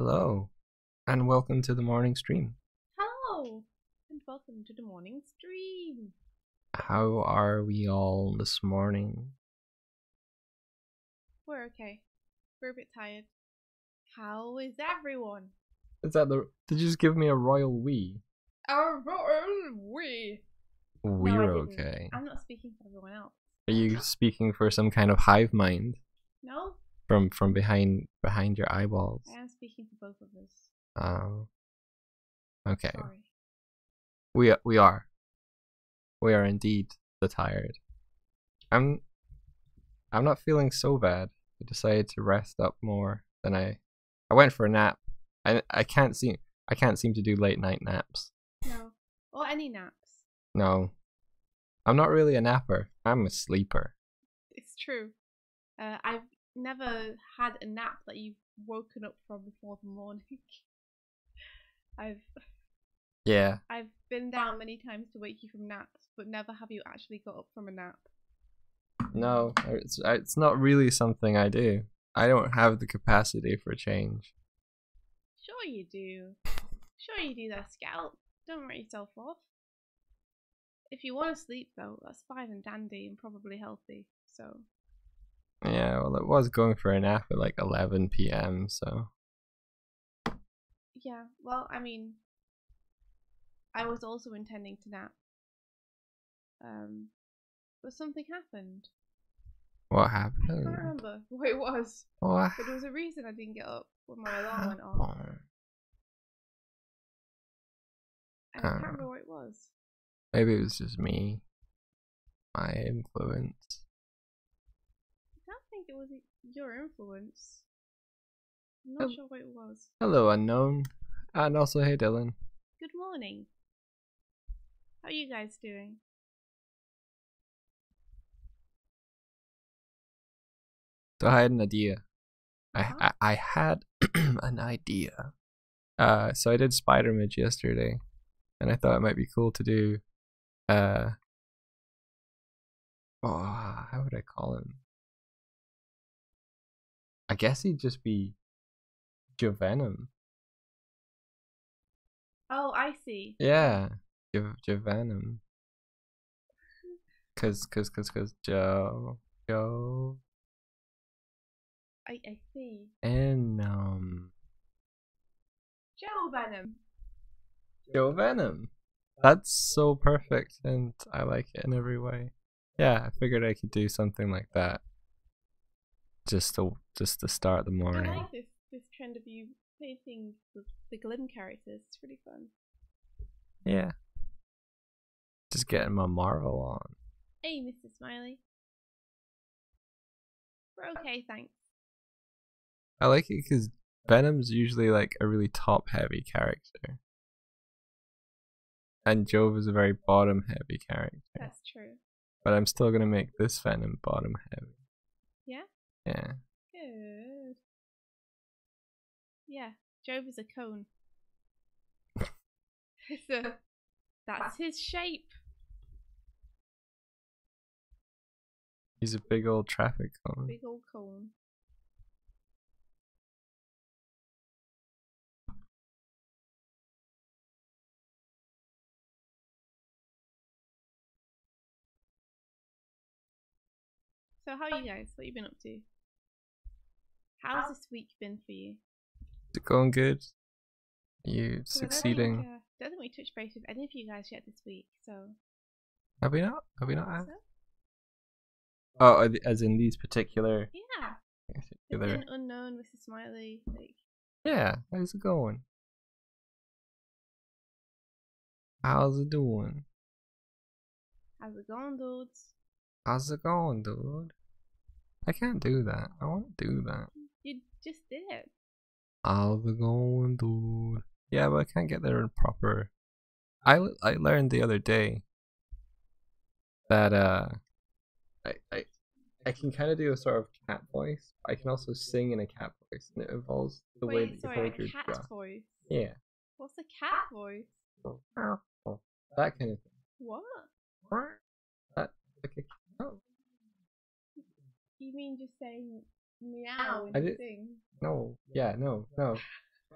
Hello, and welcome to the morning stream. Hello, and welcome to the morning stream. How are we all this morning? We're okay. We're a bit tired. How is everyone? Is that the? Did you just give me a royal we? Our royal we. We're No, I didn't. okay. I'm not speaking for everyone else. Are you speaking for some kind of hive mind No, from behind your eyeballs? I am speaking for both of us. Oh. Okay. Sorry. We are indeed the tired. I'm not feeling so bad. I decided to rest up more than I went for a nap. I can't seem to do late night naps. No, or any naps. No. I'm not really a napper. I'm a sleeper. It's true. I've never had a nap that you've woken up from before the morning. Yeah. I've been down many times to wake you from naps, but never have you actually got up from a nap. No, it's not really something I do. I don't have the capacity for change. Sure you do. Sure you do that, Scout. Don't write yourself off. If you want to sleep, though, that's fine and dandy and probably healthy, so... Yeah, well, it was going for a nap at like 11 p.m., so... Yeah, well, I mean... I was also intending to nap. But something happened. What I happened? can't remember what it was. What But there was a reason I didn't get up when my alarm went off. happened? And I can't remember what it was. Maybe it was just me. My influence. I don't think it was your influence. I'm not sure what it was. Hello, unknown. And also, hey, Dylan. Good morning. How are you guys doing? So I had an idea. Uh-huh. I had an idea. So I did Spider Midge yesterday, and I thought it might be cool to do. How would I call him? I guess he'd just be Javenom. Oh, I see. Yeah, Javenom. Cause Joe. I see. And Joe Venom. Joe Venom. That's so perfect, and I like it in every way. Yeah, I figured I could do something like that. Just to start the I morning. like this trend of you painting the Glim characters. It's really fun. Yeah. Just getting my Marvel on. Hey, Mr. Smiley. We're okay, thanks. I like it because Venom's usually like a really top heavy character. And Jove is a very bottom heavy character. That's true. But I'm still gonna make this Venom bottom heavy. Yeah? Yeah. Good. Yeah, Jove is a cone. That's his shape. He's a big old traffic cone. Big old cone. So how are you guys? What have you been up to? How's this week been for you? Is it going good? Are you succeeding? I don't think we touched base with any of you guys yet this week, so... Have we not? Have we not? So? Oh, as in these particular... Yeah. Particular... An unknown Mr. Smiley. Like... Yeah, how's it going? How's it doing? How's it going, dudes? How's it going, dude? I can't do that. I want to do that. You just did it. How's it going, dude? Yeah, but I can't get there in proper... I learned the other day that I can kind of do a sort of cat voice. I can also sing in a cat voice, and it involves the way that you hold your cat jaw. voice? Yeah. What's a cat voice? That kind of thing. What? That like a oh. You mean just saying meow I and did- thing? No. Yeah. No.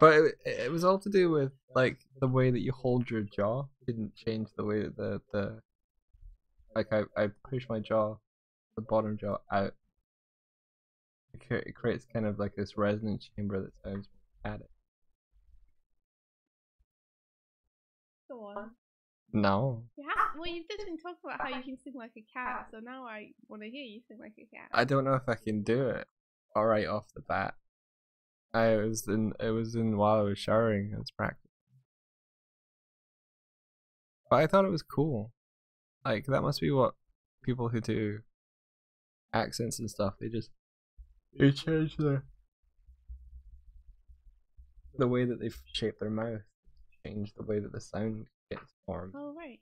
But it was all to do with like the way that you hold your jaw didn't change the way that the like I push my jaw, the bottom jaw out. It creates kind of like this resonance chamber that sounds static. Go on. No, Well, you've just been talking about how you can sing like a cat, so now I want to hear you sing like a cat. I don't know if I can do it. All right off the bat. It was in while I was showering. It was practice. But I thought it was cool. Like that must be what people who do accents and stuff. They change the way that they shape their mouth, change the way that the sound gets formed. Oh right.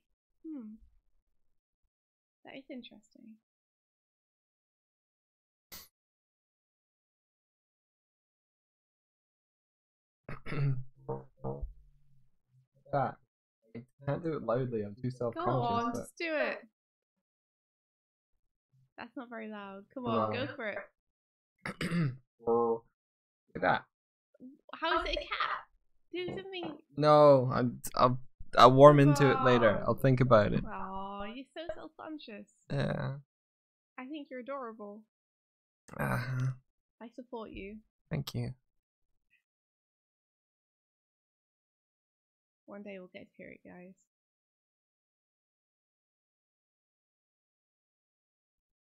That is interesting. That I can't do it loudly. I'm too Go self-conscious. on, just do it. That's not very loud. Come on, go for it. Look at that. How is it a cat? Do something. No, I'll warm into it later. I'll think about it. Oh, you're so self-conscious. Yeah. I think you're adorable. I support you. Thank you. One day we'll get to hear it, guys.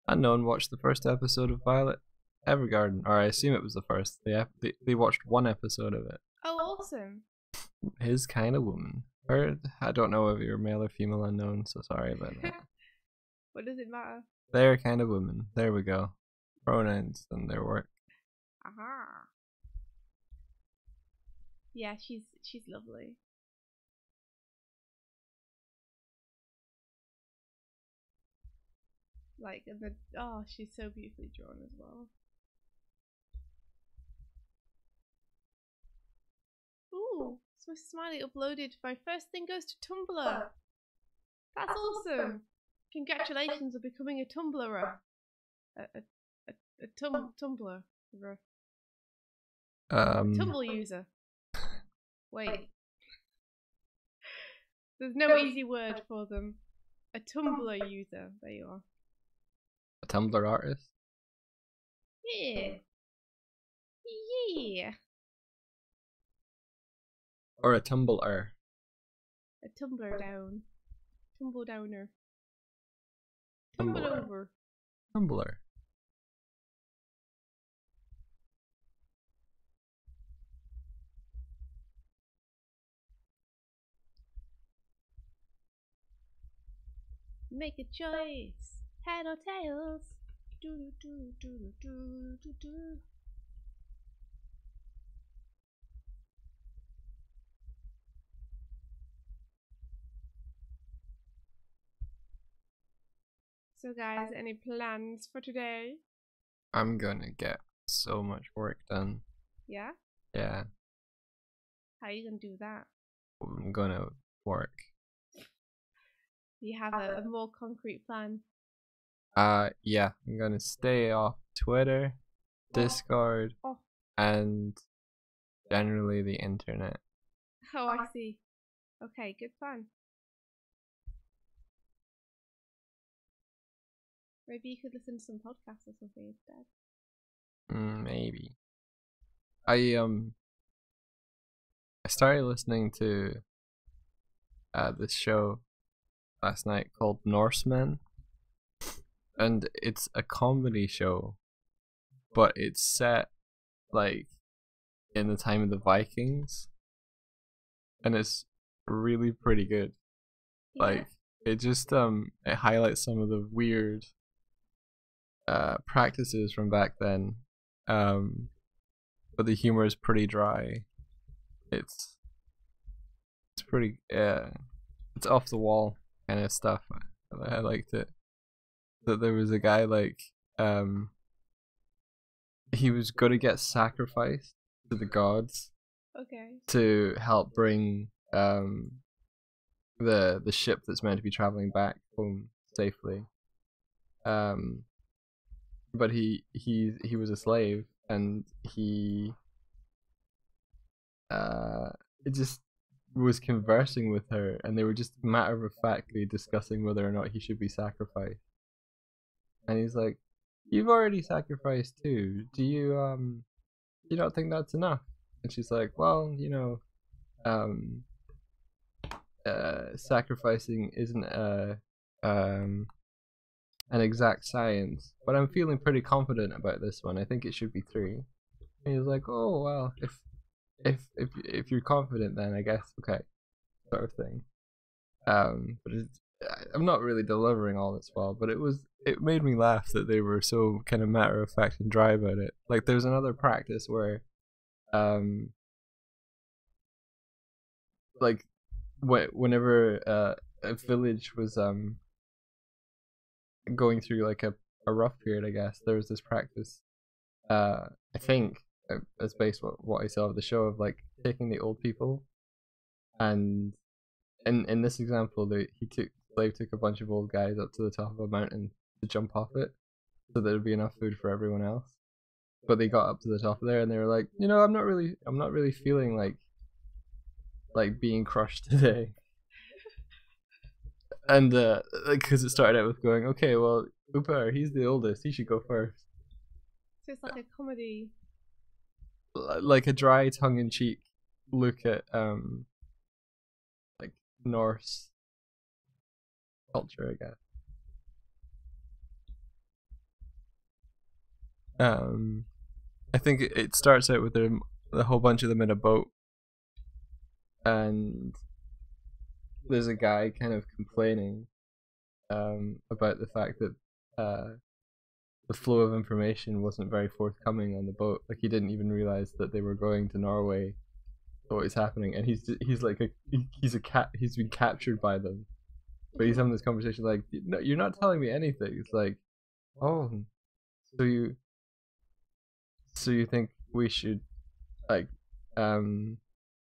Unknown watched the first episode of Violet Evergarden, or I assume it was the first. They watched one episode of it. Oh, awesome. His kind of woman. I don't know if you're male or female unknown, so sorry about that. What does it matter? Their kind of woman. There we go. Pronouns and their work. Aha. Yeah, she's lovely. Like, she's so beautifully drawn as well. Ooh, so Smiley uploaded my first thing goes to Tumblr. That's awesome. Congratulations on becoming a Tumblerer. A Tumbler. Tumble user. Wait. There's no easy word for them. A Tumblr user. There you are. A Tumblr artist? Yeah. Yeah. Or a Tumbler? A tumbler down. Tumble downer. Tumble over. Tumblr. Make a choice. Head or tails. Do do do do do do do. So guys, any plans for today? I'm gonna get so much work done. Yeah? Yeah. How are you gonna do that? I'm gonna work. Do you have a more concrete plan? Yeah. I'm gonna stay off Twitter, Discord, and generally the internet. Oh, I see. Okay, good plan. Maybe you could listen to some podcasts or something instead. Maybe. I started listening to this show last night called Norsemen, and it's a comedy show, but it's set like in the time of the Vikings, and it's really pretty good. Yeah. Like it just it highlights some of the weird practices from back then, but the humor is pretty dry. It's pretty it's off the wall kind of stuff. I liked it. That there was a guy like he was gonna get sacrificed to the gods. Okay. To help bring the ship that's meant to be traveling back home safely. But he was a slave, and he it just was conversing with her, and they were just matter of factly discussing whether or not he should be sacrificed. And he's like, "You've already sacrificed too. You don't think that's enough?" And she's like, "Well, um, sacrificing isn't an exact science, but I'm feeling pretty confident about this one. I think it should be 3." And he's like, "Oh well, if you're confident, then I guess okay," sort of thing. But I'm not really delivering all this well, but it made me laugh that they were so kind of matter of fact and dry about it. Like there's another practice where, like whenever a village was going through like a rough period, I guess there was this practice. I think it's based on what I saw of the show of like taking the old people, and in this example, Slave took a bunch of old guys up to the top of a mountain to jump off it, so there'd be enough food for everyone else. But they got up to the top of there, and they were like, I'm not really feeling like being crushed today. And because it started out with going, okay, well, Upar, he's the oldest, he should go first. So it's like a comedy, like a dry, tongue-in-cheek look at like Norse culture, I guess. I think it starts out with a whole bunch of them in a boat, and there's a guy kind of complaining about the fact that the flow of information wasn't very forthcoming on the boat. Like he didn't even realize that they were going to Norway, what was happening, and he's like he's a cat. He's been captured by them, but he's having this conversation like, no, you're not telling me anything. It's like, oh, so you think we should like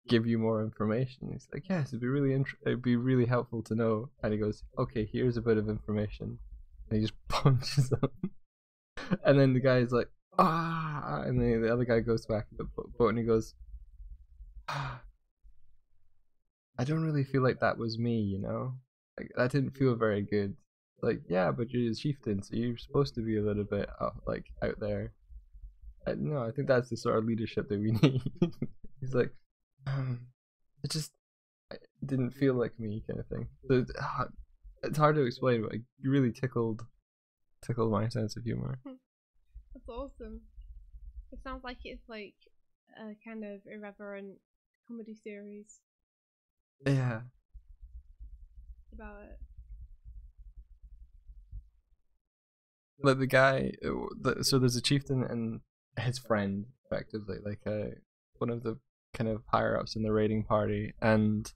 give you more information? He's like, yes, it'd be really helpful to know. And he goes, okay, here's a bit of information, and he just punches them. And then the guy's like, ah, and then the other guy goes back to the boat and he goes, ah, I don't really feel like that was me, like that didn't feel very good. Like, yeah, but you're a chieftain, so you're supposed to be a little bit like out there. No, I think that's the sort of leadership that we need. He's like, it just didn't feel like me, kind of thing. So it's hard to explain, but it really tickled my sense of humor. That's awesome. It sounds like it's like a kind of irreverent comedy series. Yeah. About it. Like the guy, so there's a chieftain and his friend, effectively, like one of the kind of higher ups in the raiding party, and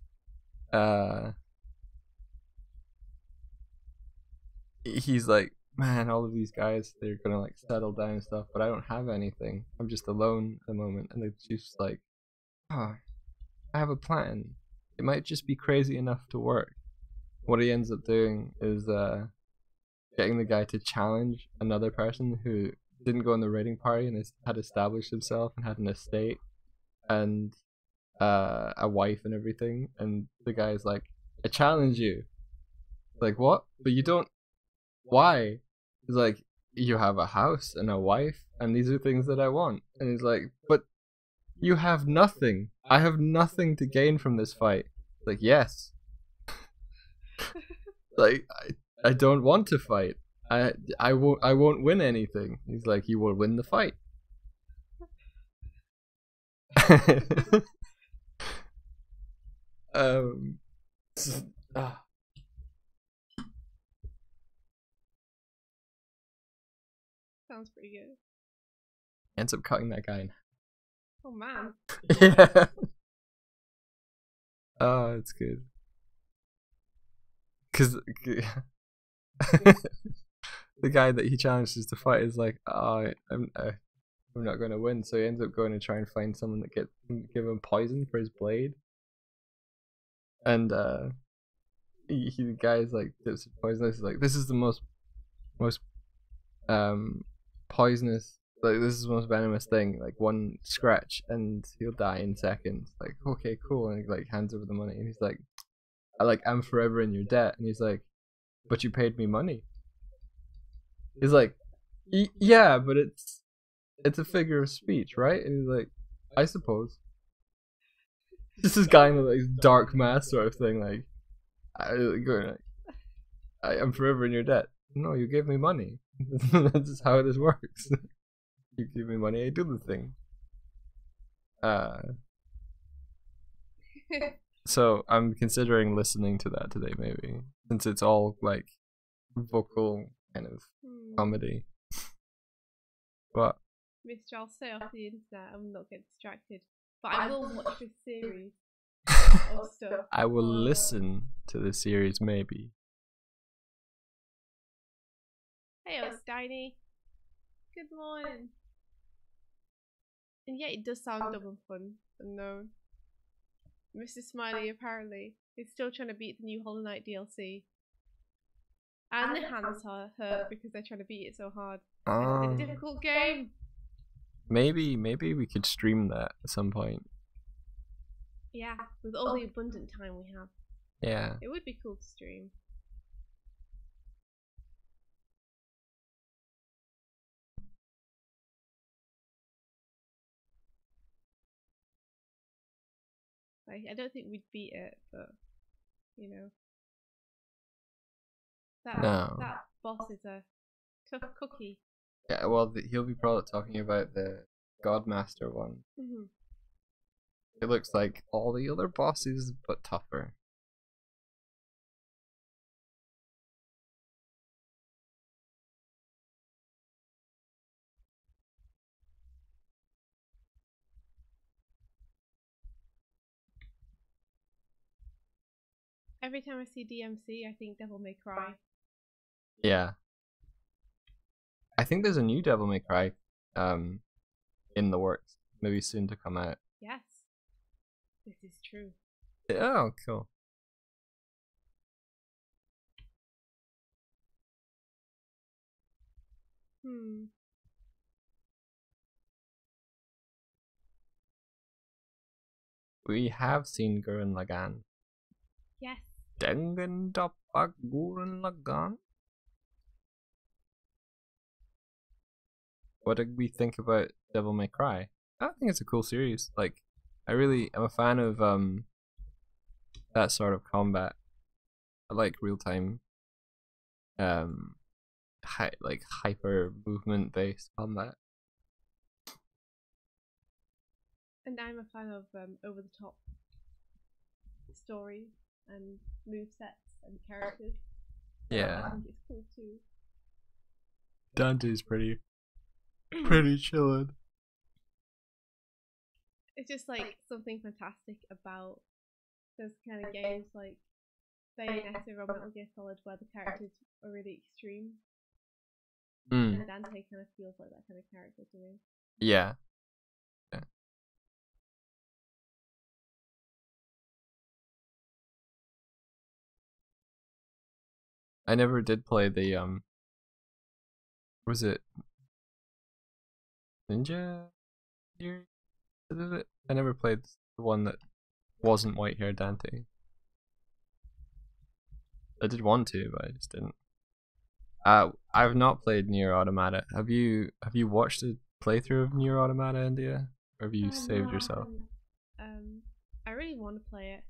he's like, man, all of these guys, they're gonna like settle down and stuff, but I don't have anything. I'm just alone at the moment. And the chief's like, oh, I have a plan. It might just be crazy enough to work. What he ends up doing is getting the guy to challenge another person who didn't go in the raiding party and had established himself and had an estate and a wife and everything. And the guy's like, I challenge you. Like, what? But you don't. Why? He's like, you have a house and a wife, and these are things that I want. And he's like, but you have nothing. I have nothing to gain from this fight. Like, yes. Like, I don't want to fight. I won't win anything. He's like, you will win the fight. Sounds pretty good. Ends up cutting that guy in. Oh man. Yeah. Oh, it's good. Because the guy that he challenges to fight is like, oh, I'm not going to win. So he ends up going to try and find someone that give him poison for his blade. And the guy's like, this poisonous. He's like, this is the most poisonous Like, this is the most venomous thing. Like, one scratch and he'll die in seconds. Like, okay, cool. And he like hands over the money, and he's like, I'm forever in your debt. And he's like, but you paid me money. He's like, yeah, but it's a figure of speech, right? And he's like, I suppose. This is kind of like dark math sort of thing. Like, I'm forever in your debt. No, you gave me money. That's how this works. You give me money, I do the thing. So I'm considering listening to that today, maybe, since it's all like vocal kind of comedy. But Mister, I'll stay off the internet and not get distracted. But I will watch this series of stuff. I will listen to the series, maybe. Hey, Steiny. Good morning. And yeah, it does sound dumb and fun and known. Mr. Smiley apparently is still trying to beat the new Hollow Knight DLC. And the hands are hurt because they're trying to beat it so hard. It's a difficult game. Maybe we could stream that at some point. Yeah, with all the abundant time we have. Yeah. It would be cool to stream. Like, I don't think we'd beat it, but you know. That boss is a tough cookie. Yeah, well, he'll be probably talking about the Godmaster one. Mm-hmm. It looks like all the other bosses, but tougher. Every time I see DMC, I think Devil May Cry. Yeah. I think there's a new Devil May Cry in the works. Maybe soon to come out. Yes. This is true. Oh, cool. We have seen Gurren Lagann. Yes. Dengan dapat Gurren Lagann. What did we think about Devil May Cry? I think it's a cool series. Like, I'm a fan of that sort of combat. I like real time, hyper movement based combat. And I'm a fan of over the top stories and movesets and characters. Yeah. I think it's cool too. Dante's pretty chillin'. It's just like something fantastic about those kind of games like Bayonetta or Metal Gear Solid where the characters are really extreme. And Dante kind of feels like that kind of character to me. Yeah. I never did play the was it Ninja series? I never played the one that wasn't white hair Dante. I did want to, but I just didn't. I've not played Nier Automata. Have you watched a playthrough of Nier Automata, India? Or have you saved yourself? I really want to play it.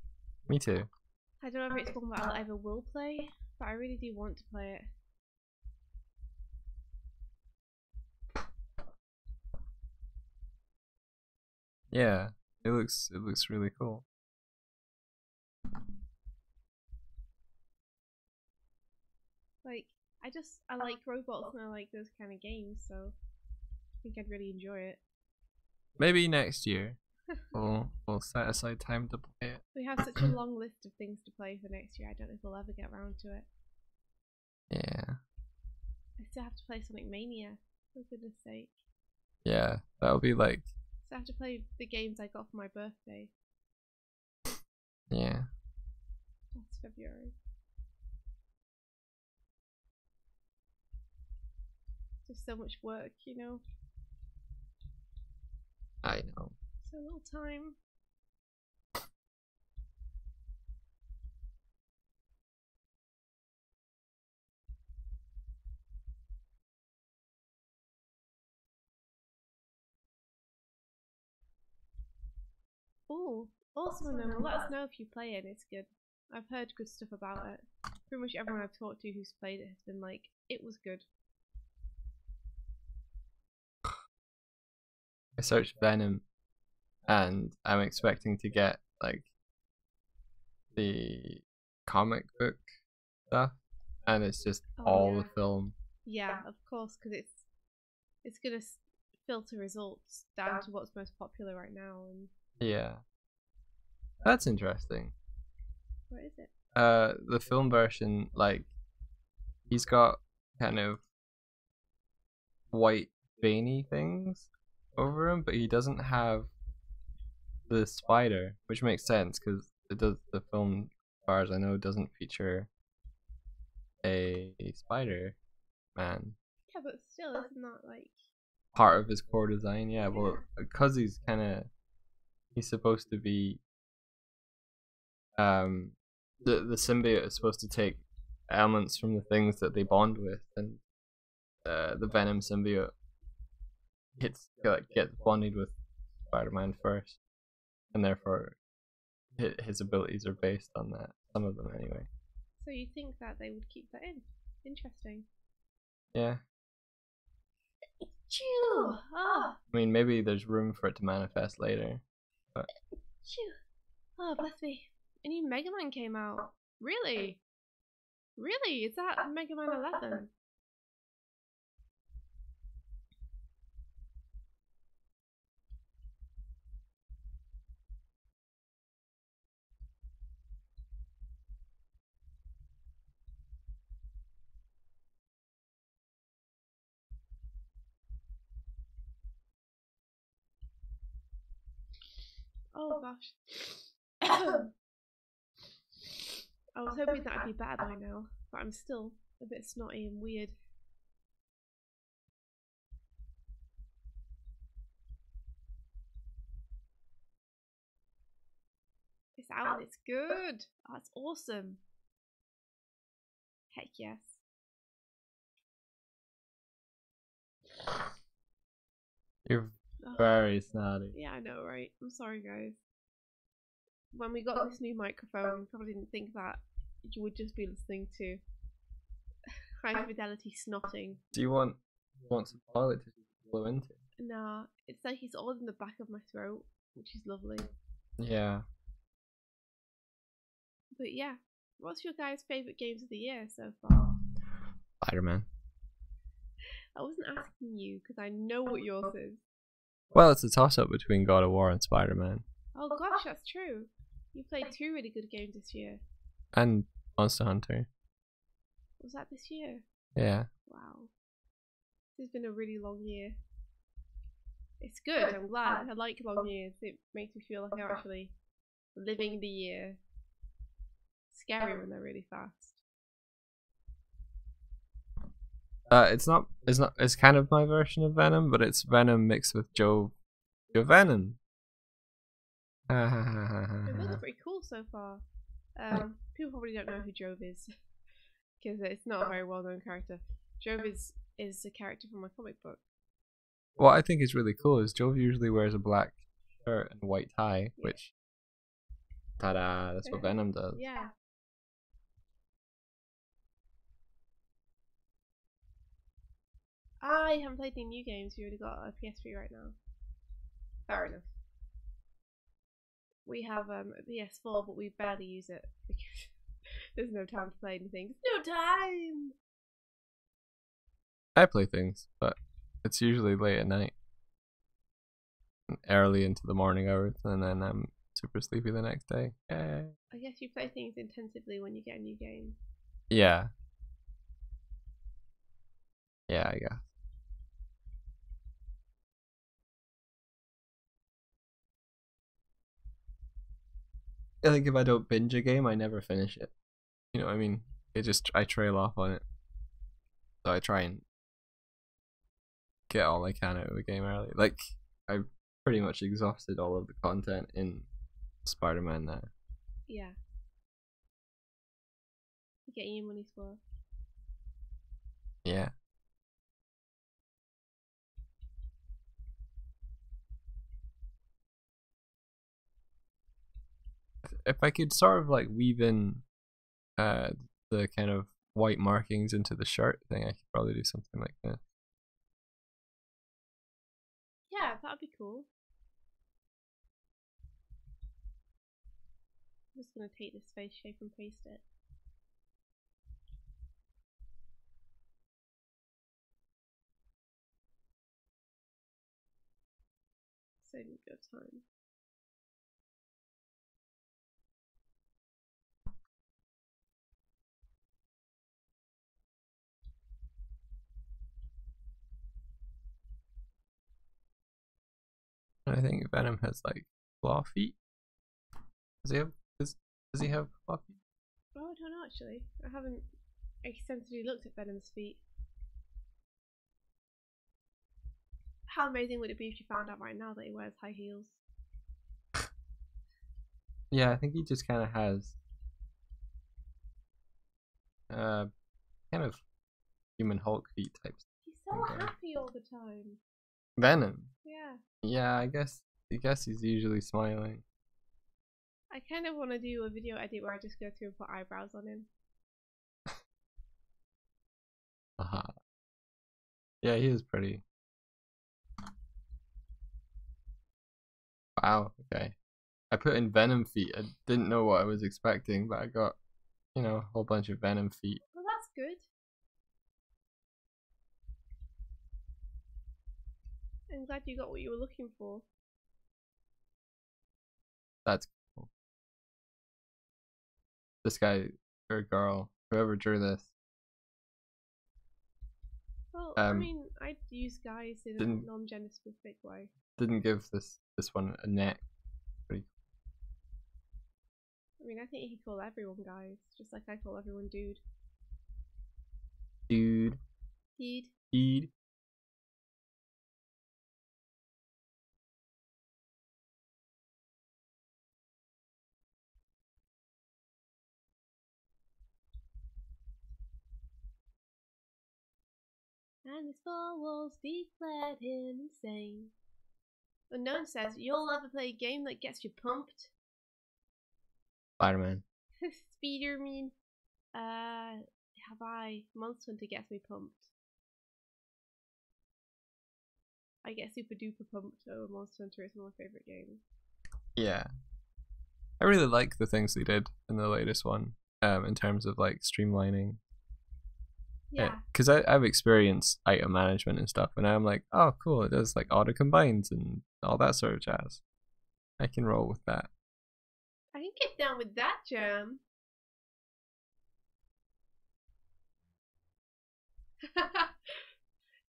Me too. I don't know if it's one that I'll ever will play, but I really do want to play it. Yeah, it looks really cool. Like, I like robots and I like those kind of games, so I think I'd really enjoy it. Maybe next year we'll set aside time to play it. We have such a long list of things to play for next year. I don't know if we'll ever get around to it. Yeah. I still have to play Sonic Mania, for goodness sake. Yeah, that'll be like. So I have to play the games I got for my birthday. Yeah. That's February. Just so much work, you know. I know. So little time. Ooh, awesome, then. Well, let us know if you play it. It's good. I've heard good stuff about it. Pretty much everyone I've talked to who's played it has been like, it was good. I searched Venom, and I'm expecting to get like the comic book stuff, and it's just all the film. Yeah, of course, because it's gonna filter results down to what's most popular right now. And Yeah, that's interesting. what is it? The film version, like, he's got kind of white veiny things over him, but he doesn't have the spider, which makes sense because it does. The film, as far as I know, doesn't feature a spider man. Yeah, but still, isn't that like Part of his core design? Yeah, well, because he's supposed to be the symbiote is supposed to take elements from the things that they bond with, and the Venom symbiote gets bonded with Spider-Man first, and therefore his abilities are based on that. Some of them, anyway. So you think that they would keep that in? Interesting. Yeah. Chew. Oh. I mean, maybe there's room for it to manifest later, but. Chew. Oh, bless me. A new Mega Man came out. Really? Really? Is that Mega Man 11? Oh gosh. I was hoping that'd be better by now, but I'm still a bit snotty and weird. It's out and it's good. Oh, that's awesome. Heck yes. You're very snotty. Yeah, I know, right? I'm sorry, guys. When we got this new microphone, we probably didn't think that you would just be listening to high fidelity snotting. Do you want some toilet tissue to blow into? Nah, it's like it's all in the back of my throat, which is lovely. Yeah. But yeah, what's your guys' favourite games of the year so far? Spider-Man. I wasn't asking you because I know what yours is. Well, it's a toss-up between God of War and Spider-Man. Oh gosh, that's true. You played 2 really good games this year. And Monster Hunter. Was that this year? Yeah. Wow. This has been a really long year. It's good, I'm glad. I like long years. It makes me feel like I'm actually living the year. Scary when they're really fast. It's kind of my version of Venom, but it's Venom mixed with Joe Venom. It was pretty cool so far. People probably don't know who Jove is because it's not a very well-known character. Jove is a character from a comic book. What I think is really cool is Jove usually wears a black shirt and a white tie, which, ta-da, that's what Venom does. Yeah. I haven't played any new games. We already got a PS3 right now. Fair enough. We have a PS4, but we barely use it because there's no time to play anything. There's no time! I play things, but it's usually late at night, early into the morning hours, and then I'm super sleepy the next day. Yay. I guess you play things intensively when you get a new game. Yeah. Yeah, I guess. I think if I don't binge a game, I never finish it. You know what I mean? I trail off on it. So I try and get all I can out of a game early. Like, I pretty much exhausted all of the content in Spider-Man now. Yeah. You're getting your money's worth. Yeah. If I could sort of like weave in the kind of white markings into the shirt thing, I could probably do something like this. Yeah, that'd be cool. I'm just gonna take this face shape and paste it. Save me a bit of time. And I think Venom has like claw feet. Does he have claw feet? Oh, I don't know actually. I haven't extensively looked at Venom's feet. How amazing would it be if you found out right now that he wears high heels? Yeah, I think he just kind of has kind of human Hulk feet types. He's so happy all the time. Venom. Yeah. Yeah, I guess he's usually smiling. I kind of want to do a video edit where I just go through and put eyebrows on him. Haha. Yeah, he is pretty. Wow. Okay. I put in Venom feet. I didn't know what I was expecting, but I got, a whole bunch of Venom feet. Well, that's good. I'm glad you got what you were looking for. That's cool. This guy or girl, whoever drew this. Well, I mean, I'd use guys in a non-gender specific way. Didn't give this one a neck. Pretty. I mean, I think he could call everyone guys, just like I call everyone dude. Dude. Dude. Dude. And his four walls declared him insane. Unknown says, you'll ever play a game that gets you pumped? Spider-Man. Spider-Man. Have I? Monster Hunter gets me pumped. I get super duper pumped over Monster Hunter. It's one of my favourite games. Yeah. I really like the things they did in the latest one, in terms of like streamlining. Yeah. Because I've experienced item management and stuff, and I'm like, oh, cool, it does like auto combines and all that sort of jazz. I can roll with that. I can get down with that, jam.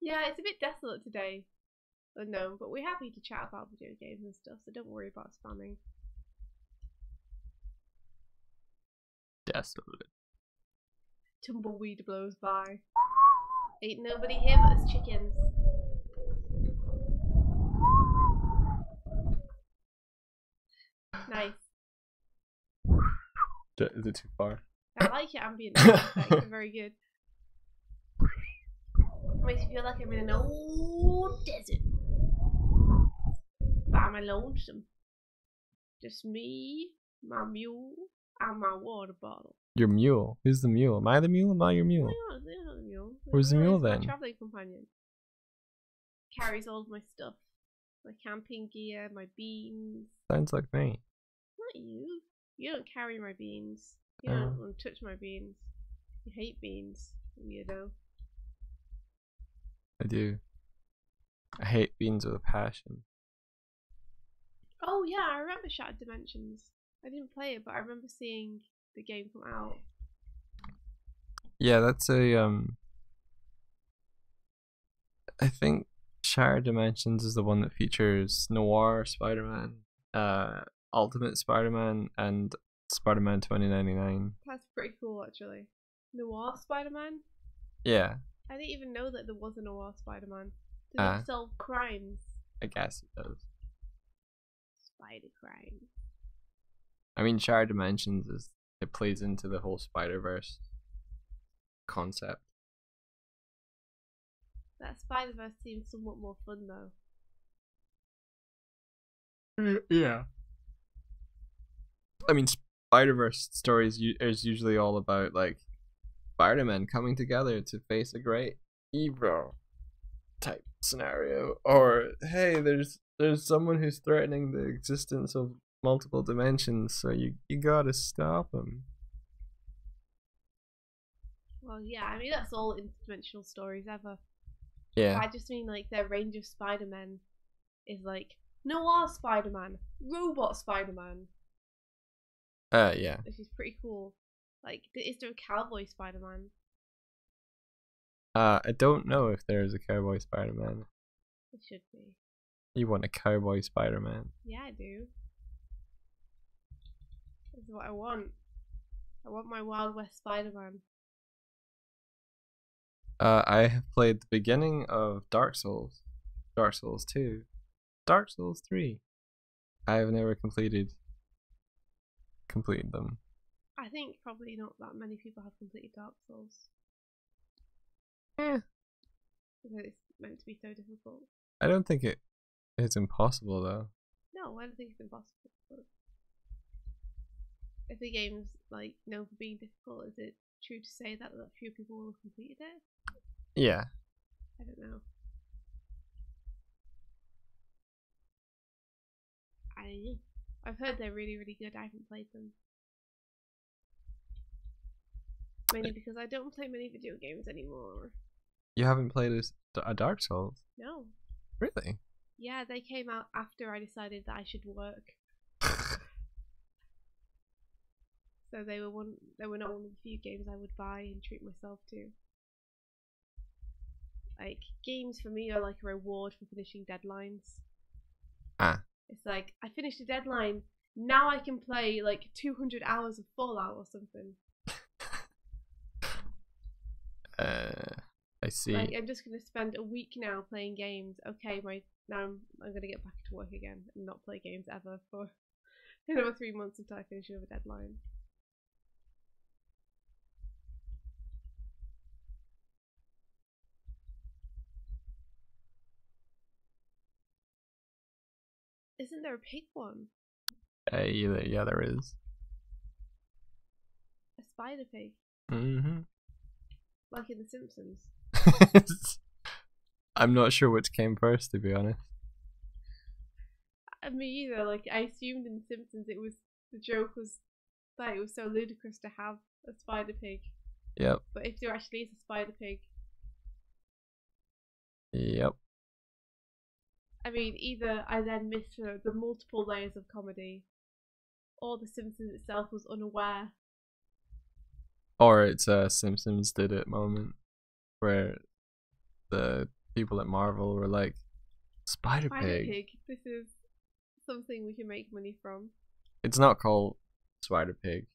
Yeah, it's a bit desolate today. Unknown, but we're happy to chat about video games and stuff, so don't worry about spamming. Desolate. Tumbleweed blows by. Ain't nobody here but us chickens. Nice. Is it too far? I like your ambient effects, they're very good. Makes me feel like I'm in an old desert. By my lonesome. Just me, my mule, and my water bottle. Your mule? Who's the mule? Am I the mule? Am I your mule? They're not the mule. Where's the mule It's then? my travelling companion. Carries all of my stuff. My camping gear, my beans. Sounds like me. Not you. You don't carry my beans. You don't want to touch my beans. You hate beans, weirdo. I do. I hate beans with a passion. Oh yeah, I remember Shattered Dimensions. I didn't play it, but I remember seeing the game come out. Yeah, that's a I think Shattered Dimensions is the one that features Noir Spider-Man, Ultimate Spider-Man, and Spider-Man 2099. That's pretty cool, actually. Noir Spider-Man? Yeah. I didn't even know that there was a Noir Spider-Man. Does he solve crimes? I guess it does. spider crime. I mean, Shared Dimensions it plays into the whole Spider-Verse concept. That Spider-Verse seems somewhat more fun though. Yeah. I mean, Spider-Verse stories is usually all about like Spider-Man coming together to face a great evil type scenario, or hey, there's someone who's threatening the existence of multiple dimensions, so you gotta stop him. Well, yeah, I mean that's all interdimensional stories ever. Yeah. But I just mean like their range of Spider-Men is like noir Spider-Man, robot Spider-Man. Yeah. Which is pretty cool. Like, is there a cowboy Spider-Man? I don't know if there is a cowboy Spider-Man. It should be. You want a cowboy Spider-Man? Yeah, I do. This is what I want. I want my Wild West Spider-Man. I have played the beginning of Dark Souls 2, Dark Souls 3. I have never completed them. I think probably not that many people have completed Dark Souls. Eh. Because it's meant to be so difficult. I don't think it's impossible though. No, I don't think it's impossible. But if the game's like known for being difficult, is it true to say that few people will have completed it? Yeah. I don't know. I've heard they're really, really good. I haven't played them. Mainly because I don't play many video games anymore. You haven't played a Dark Souls? No. Really? Yeah, they came out after I decided that I should work. So they were not one of the few games I would buy and treat myself to. Like, games for me are like a reward for finishing deadlines. Ah. It's like, I finished a deadline, now I can play like 200 hours of Fallout or something. I see. Like, I'm just gonna spend a week now playing games. Okay, now I'm gonna get back to work again and not play games ever for another 3 months until I finish another deadline. Isn't there a pig one? Yeah, there is. A spider pig? Mm-hmm. Like in The Simpsons? I'm not sure which came first, to be honest. Me either. Like, I assumed in The Simpsons the joke was that it was so ludicrous to have a spider pig. Yep. But if there actually is a spider pig, yep. I mean, either I then missed the multiple layers of comedy, or The Simpsons itself was unaware. Or it's a Simpsons did it moment where the people at Marvel were like, Spider Pig. This is something we can make money from. It's not called Spider Pig.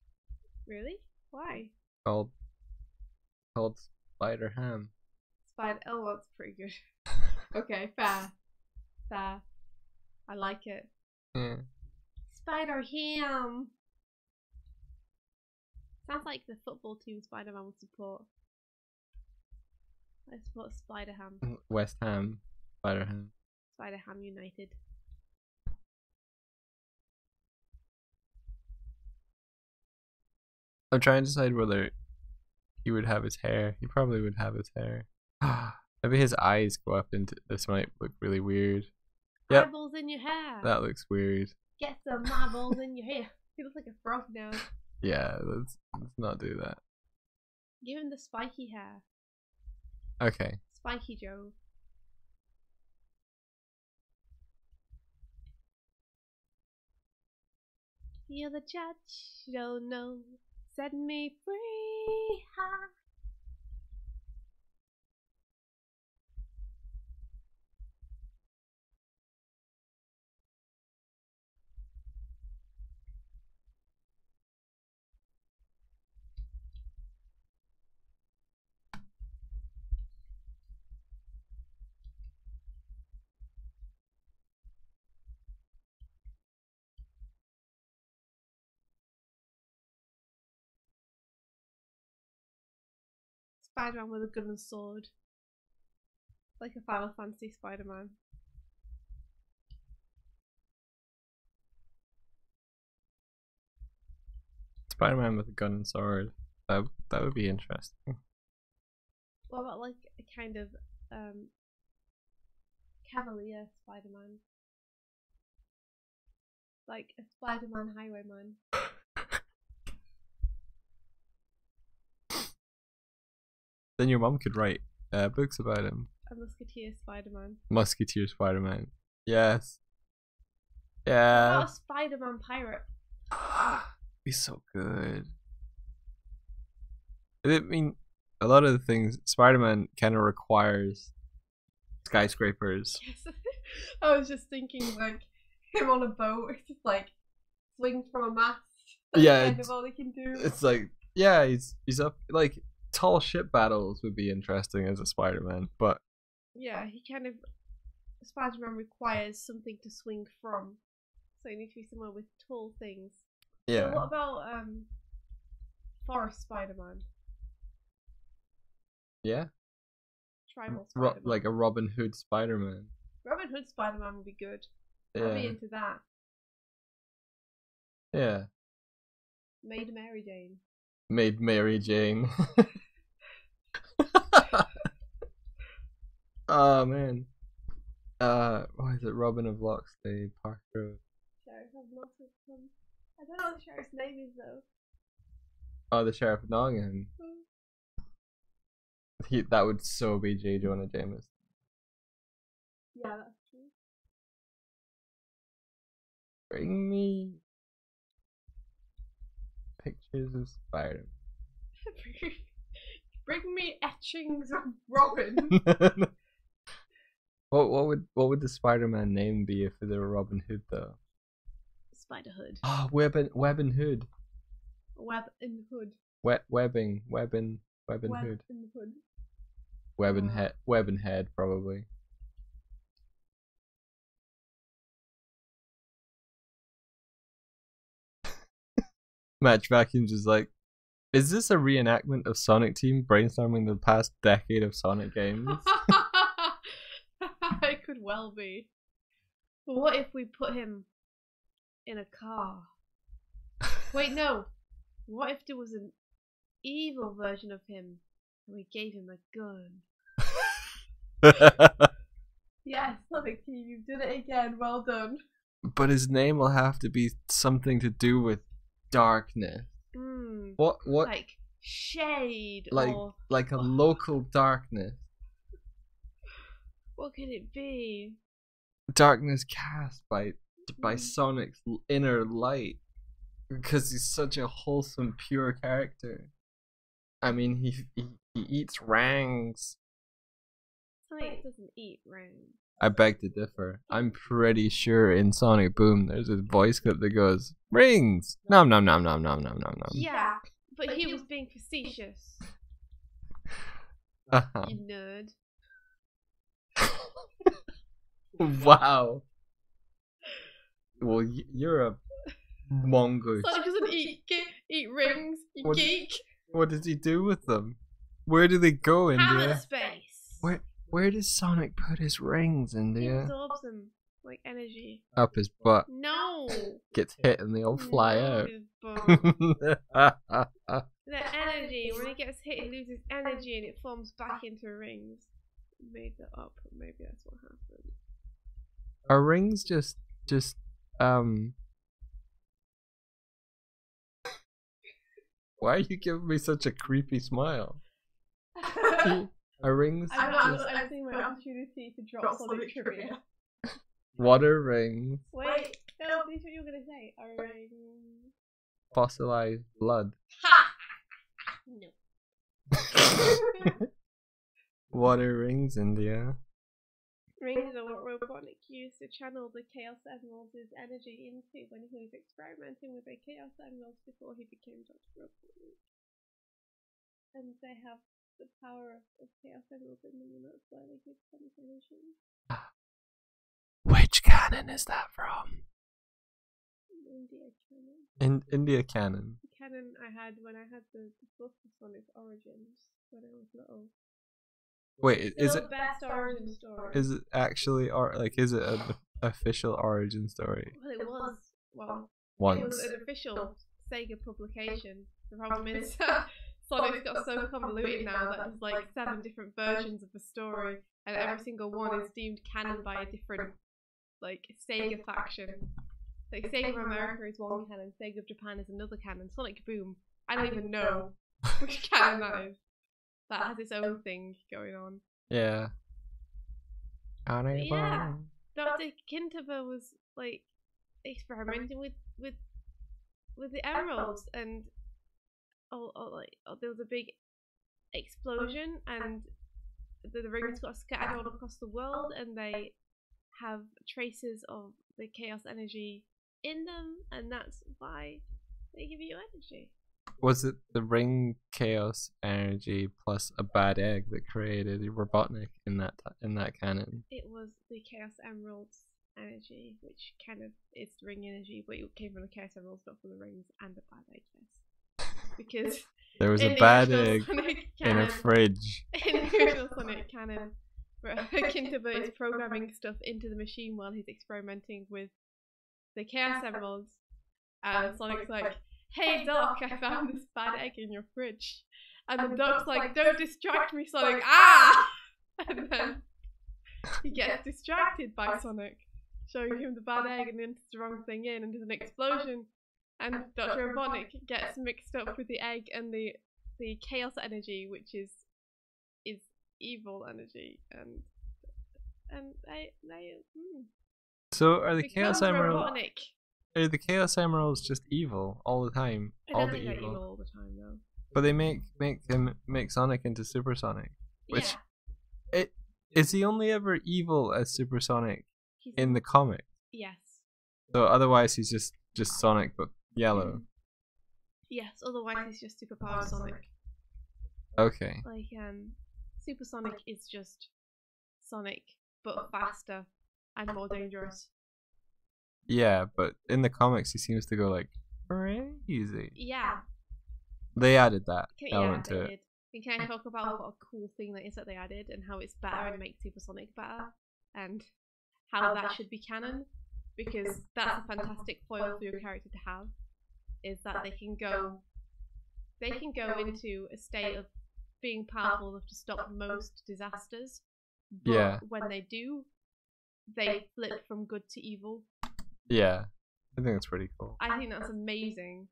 Really? Why? Called Spider Ham. Oh, that's pretty good. Okay, fair. I like it. Yeah. Spider Ham. Sounds like the football team Spider-Man would support. I support Spider Ham. West Ham. Spider Ham. Spider Ham United. I'm trying to decide whether he would have his hair. He probably would have his hair. Maybe his eyes go up into this might look really weird. Yep. Eyeballs in your hair. That looks weird. Get some eyeballs in your hair. He looks like a frog now. Yeah, let's not do that. Give him the spiky hair. Okay. Spiky Joe. You're the judge, don't know. Set me free. Ha. Spider-Man with a gun and sword. Like a Final Fantasy Spider-Man. Spider-Man with a gun and sword. That would be interesting. What about like a kind of cavalier Spider-Man? Like a Spider-Man highwayman. Then your mom could write books about him. A Musketeer Spider-Man. Musketeer Spider-Man. Yes. What Yeah. about a Spider-Man pirate? Be so good. I mean, a lot of the things Spider-Man kind of requires skyscrapers. Yes. I was just thinking like him on a boat, just like swings from a mast. That's Yeah, kind of all he can do. It's like, yeah, he's up. Like tall ship battles would be interesting as a Spider-Man, but yeah, he kind of Spider-Man requires something to swing from, so you need to be somewhere with tall things. yeah. So what about Forest Spider-Man? Yeah. Tribal Spider-Man. Like a Robin Hood Spider-Man. Robin Hood Spider-Man would be good. Yeah. I'd be into that. Yeah. Made Mary Jane. Made Mary Jane. Oh man. What is it? Robin of Locksley, Park Road. Sheriff of Nottingham. I don't know what the sheriff's name is though. Oh, the Sheriff of Nottingham. That would so be J. Jonah Jameson. Yeah, that's true. Bring me pictures of Spider. Bring me etchings of Robin. What would the Spider-Man name be if they were Robin Hood though? Spider Hood. Oh, Web and Hood. Web in Hood. Webbing Web Hood. in the Hood. Web and Head probably. Match Vacuums is like, is this a reenactment of Sonic Team brainstorming the past decade of Sonic games? It could well be. But what if we put him in a car? Wait, no. What if there was an evil version of him and we gave him a gun? Yes, Sonic Team, you've done it again. Well done. But his name will have to be something to do with darkness. What? Like shade or like a local darkness. What could it be? Darkness cast by Sonic's inner light, because he's such a wholesome, pure character. I mean, he eats rangs. Sonic doesn't eat rangs. I beg to differ. I'm pretty sure in Sonic Boom there's a voice clip that goes, rings! Nom nom nom nom nom nom nom nom. Yeah, but he was being facetious. Uh-huh. You nerd. Wow. Well, you're a mongoose. Sonic doesn't eat rings, you geek. What does he do with them? Where do they go, India? Hammer space. Where does Sonic put his rings, He India? absorbs them like energy. Up his butt. No. Gets hit and they all fly No, out. his butt. The energy. When he gets hit, he loses energy and it forms back into rings. I made that up, but maybe that's what happened. Are rings just Why are you giving me such a creepy smile? Are rings just I'm seeing my opportunity to drop Sonic trivia. What are rings? Wait, no, this is what you were gonna say. Are rings Fossilized blood. Ha! No. What are rings, India? Rings are what Robotnik used to channel the Chaos Emerald's energy into when he was experimenting with the Chaos Emeralds before he became Dr. Robotnik. And they have the power of Chaos Emeralds in them, and that's why they give Sonic energy. Which canon is that from? India canon. India canon. The canon I had when I had the book of Sonic's origins. when I was little. Wait, is Still it best origin story. is it actually or like is it an official origin story? Well, it was. Well, Once. it was an official Sega publication. The problem is Sonic's got so convoluted now that there's like 7 different versions of the story, and every single one is deemed canon by a different like Sega faction. Like Sega of America is one canon, Sega of Japan is another canon. Sonic Boom, I don't even know which canon that is. That has its own thing going on. Yeah. But yeah, Dr. Kintaba was like experimenting with the emeralds, and there was a big explosion, and the rings got scattered all across the world, and they have traces of the chaos energy in them, and that's why they give you energy. Was it the ring chaos energy plus a bad egg that created Robotnik in that canon? It was the chaos emeralds energy, which kind of is the ring energy, but it came from the chaos emeralds, not from the rings, and the bad egg, yes. Because there was in a the bad original egg Sonic in a canon, fridge. in the original Sonic canon, where Kintaba is programming stuff into the machine while he's experimenting with the chaos emeralds, and Sonic's like, "Hey Doc, I found this bad egg in your fridge," and the Doc's like, "Don't distract me, Sonic!" Ah! And then he gets distracted by Sonic, showing him the bad egg, and then puts the wrong thing in, and there's an explosion, and Dr. Robotnik gets mixed up with the egg and the chaos energy, which is evil energy, and they So are the chaos become emeralds? Robotnik. Are the chaos emeralds just evil all the time? I All don't the think they're evil. evil all the time though. But they make Sonic into Supersonic. Which Yeah. is he only ever evil as Supersonic in the comic? Yes. So otherwise he's just Sonic but yellow. Yes, otherwise he's just superpowered Sonic. Okay. Like Supersonic is just Sonic but faster and more dangerous. Yeah, but in the comics he seems to go like crazy. Yeah. They added that element to it. And can I talk about what a cool thing that is that they added, and how it's better and makes Supersonic better, and how that should be canon? Because that's a fantastic foil for your character to have, is that they can go into a state of being powerful enough to stop most disasters. But when they do, they flip from good to evil. Yeah. I think that's pretty cool. I think that's amazing.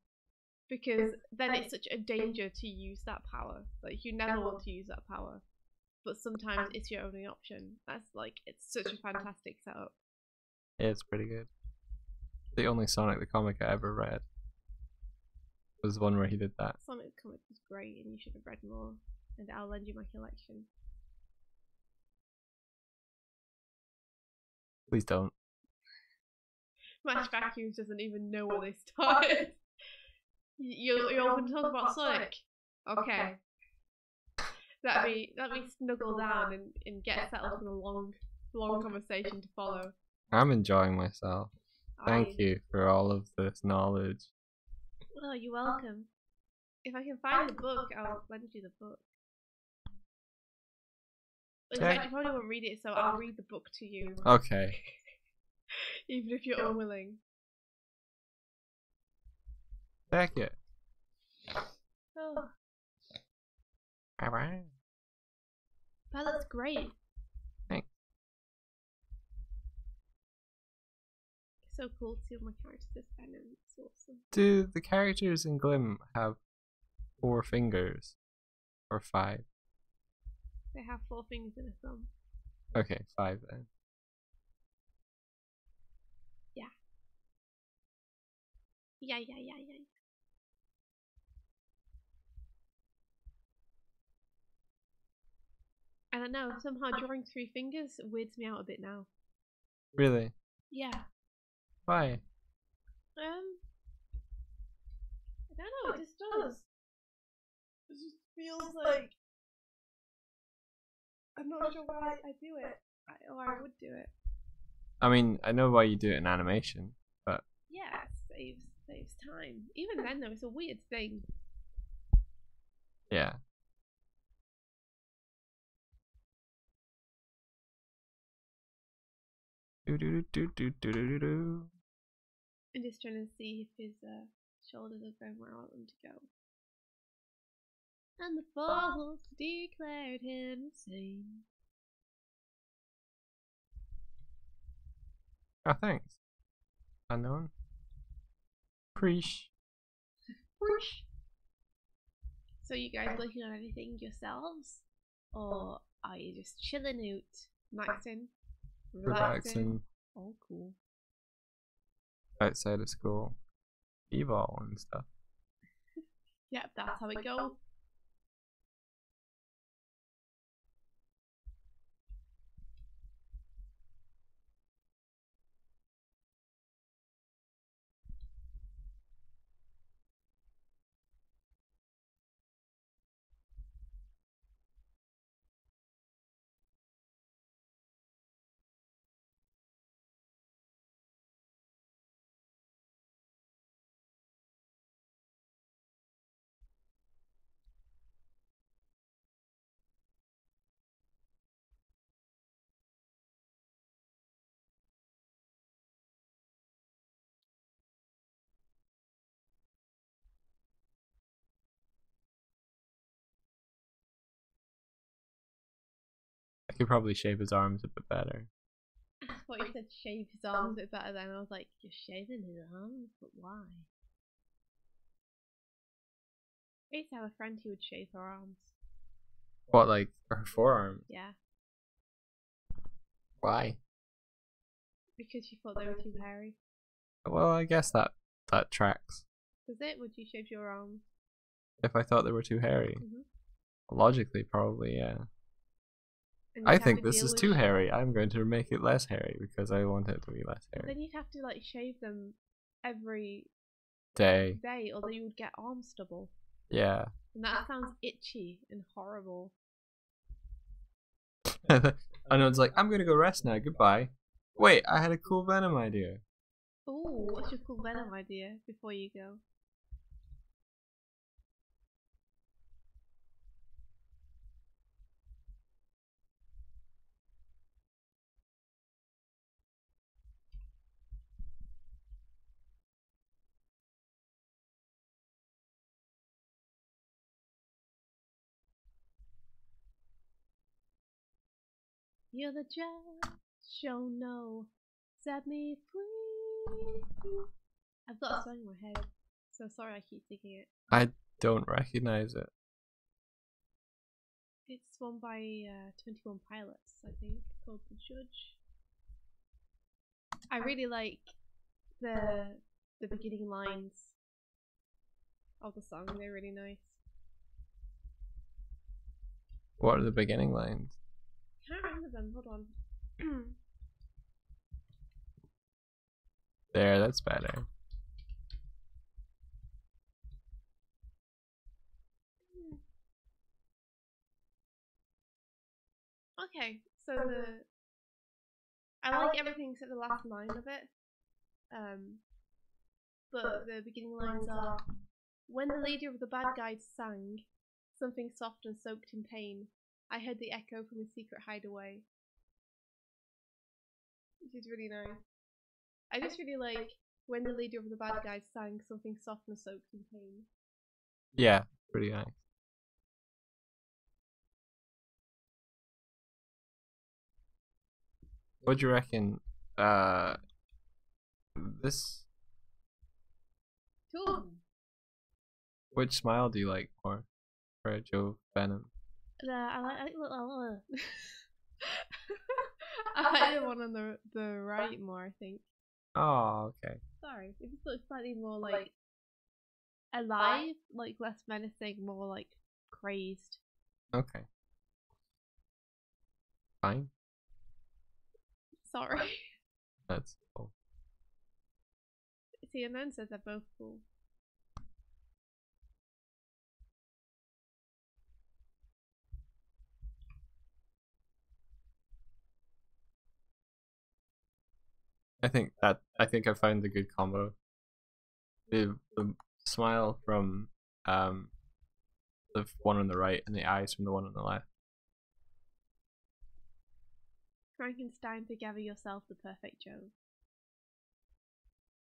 Because then it's such a danger to use that power. Like, you never want to use that power. But sometimes it's your only option. That's like, it's such a fantastic setup. Yeah, it's pretty good. The only Sonic the comic I ever read was the one where he did that. Sonic the comic was great, and you should have read more. And I'll lend you my collection. Please don't. Smash Vacuums doesn't even know where they started. You're open to talk about Sonic? Okay. Let me snuggle down and get settled for a long conversation to follow. I'm enjoying myself. Thank you for all of this knowledge. Oh, you're welcome. If I can find the book, I'll lend you the book. In fact, you probably won't read it, so I'll read the book to you. Okay. Even if you're unwilling. Take it. Oh. Alright. That looks great. Thanks. It's so cool to see all my characters this pen, and it's awesome. Do the characters in Glim have 4 fingers? Or 5? They have 4 fingers and a thumb. Okay, 5 then. Yeah. I don't know, somehow drawing 3 fingers weirds me out a bit now. Really? Yeah. Why? I don't know, it just does. It just feels like I'm not sure why I do it. Or I would do it. I mean, I know why you do it in animation, but yeah, it saves time. Even then though, it's a weird thing. Yeah. Do do do do do do do. I'm just trying to see if his shoulders are going where I want them to go. And the foals declared him insane. Oh, thanks. Unknown. Preach. Whoosh. So you guys working on anything yourselves? Or are you just chilling out, maxing, relaxing? Oh, cool. Outside of school. B-ball and stuff. Yep, that's how it goes. I could probably shave his arms a bit better. I thought you said shave his arms a bit better then. I was like, you're shaving his arms? But why? I used to have a friend who would shave her arms. What, like her forearm? Yeah. Why? Because she thought they were too hairy. Well, I guess that tracks. Does it? Would you shave your arms? If I thought they were too hairy. Logically, probably, yeah. And I you'd have think to this deal is with too hairy. I'm going to make it less hairy because I want it to be less But hairy. then you'd have to like shave them every Day. day, or then you would get arm stubble. Yeah. And that sounds itchy and horrible. And it's like, I'm gonna go rest now. Goodbye. Wait, I had a cool Venom idea. Ooh, what's your cool Venom idea before you go? You're the judge, show no, set me free. I've got a song in my head, so sorry I keep singing it. I don't recognize it. It's one by 21 Pilots, I think, called The Judge. I really like the beginning lines of the song, they're really nice. What are the beginning lines? Can't remember them, hold on. There, that's better. Okay, so I like everything except the last line of it. But the beginning lines are, when the leader of the bad guys sang something soft and soaked in pain, I heard the echo from his secret hideaway. Which is really nice. I just really like when the leader of the bad guys sang something soft and soaked in pain. Yeah, pretty nice. What do you reckon? This. Cool. Which smile do you like more for Joe Venom? I like I like the one on the right more, I think. Oh, okay. Sorry, it just looks slightly more like alive, like less menacing, more like crazed. Okay. Fine. Sorry. That's cool. CNN says they're both cool. I think I found the good combo. The smile from the one on the right and the eyes from the one on the left. Frankenstein together yourself the perfect Jove.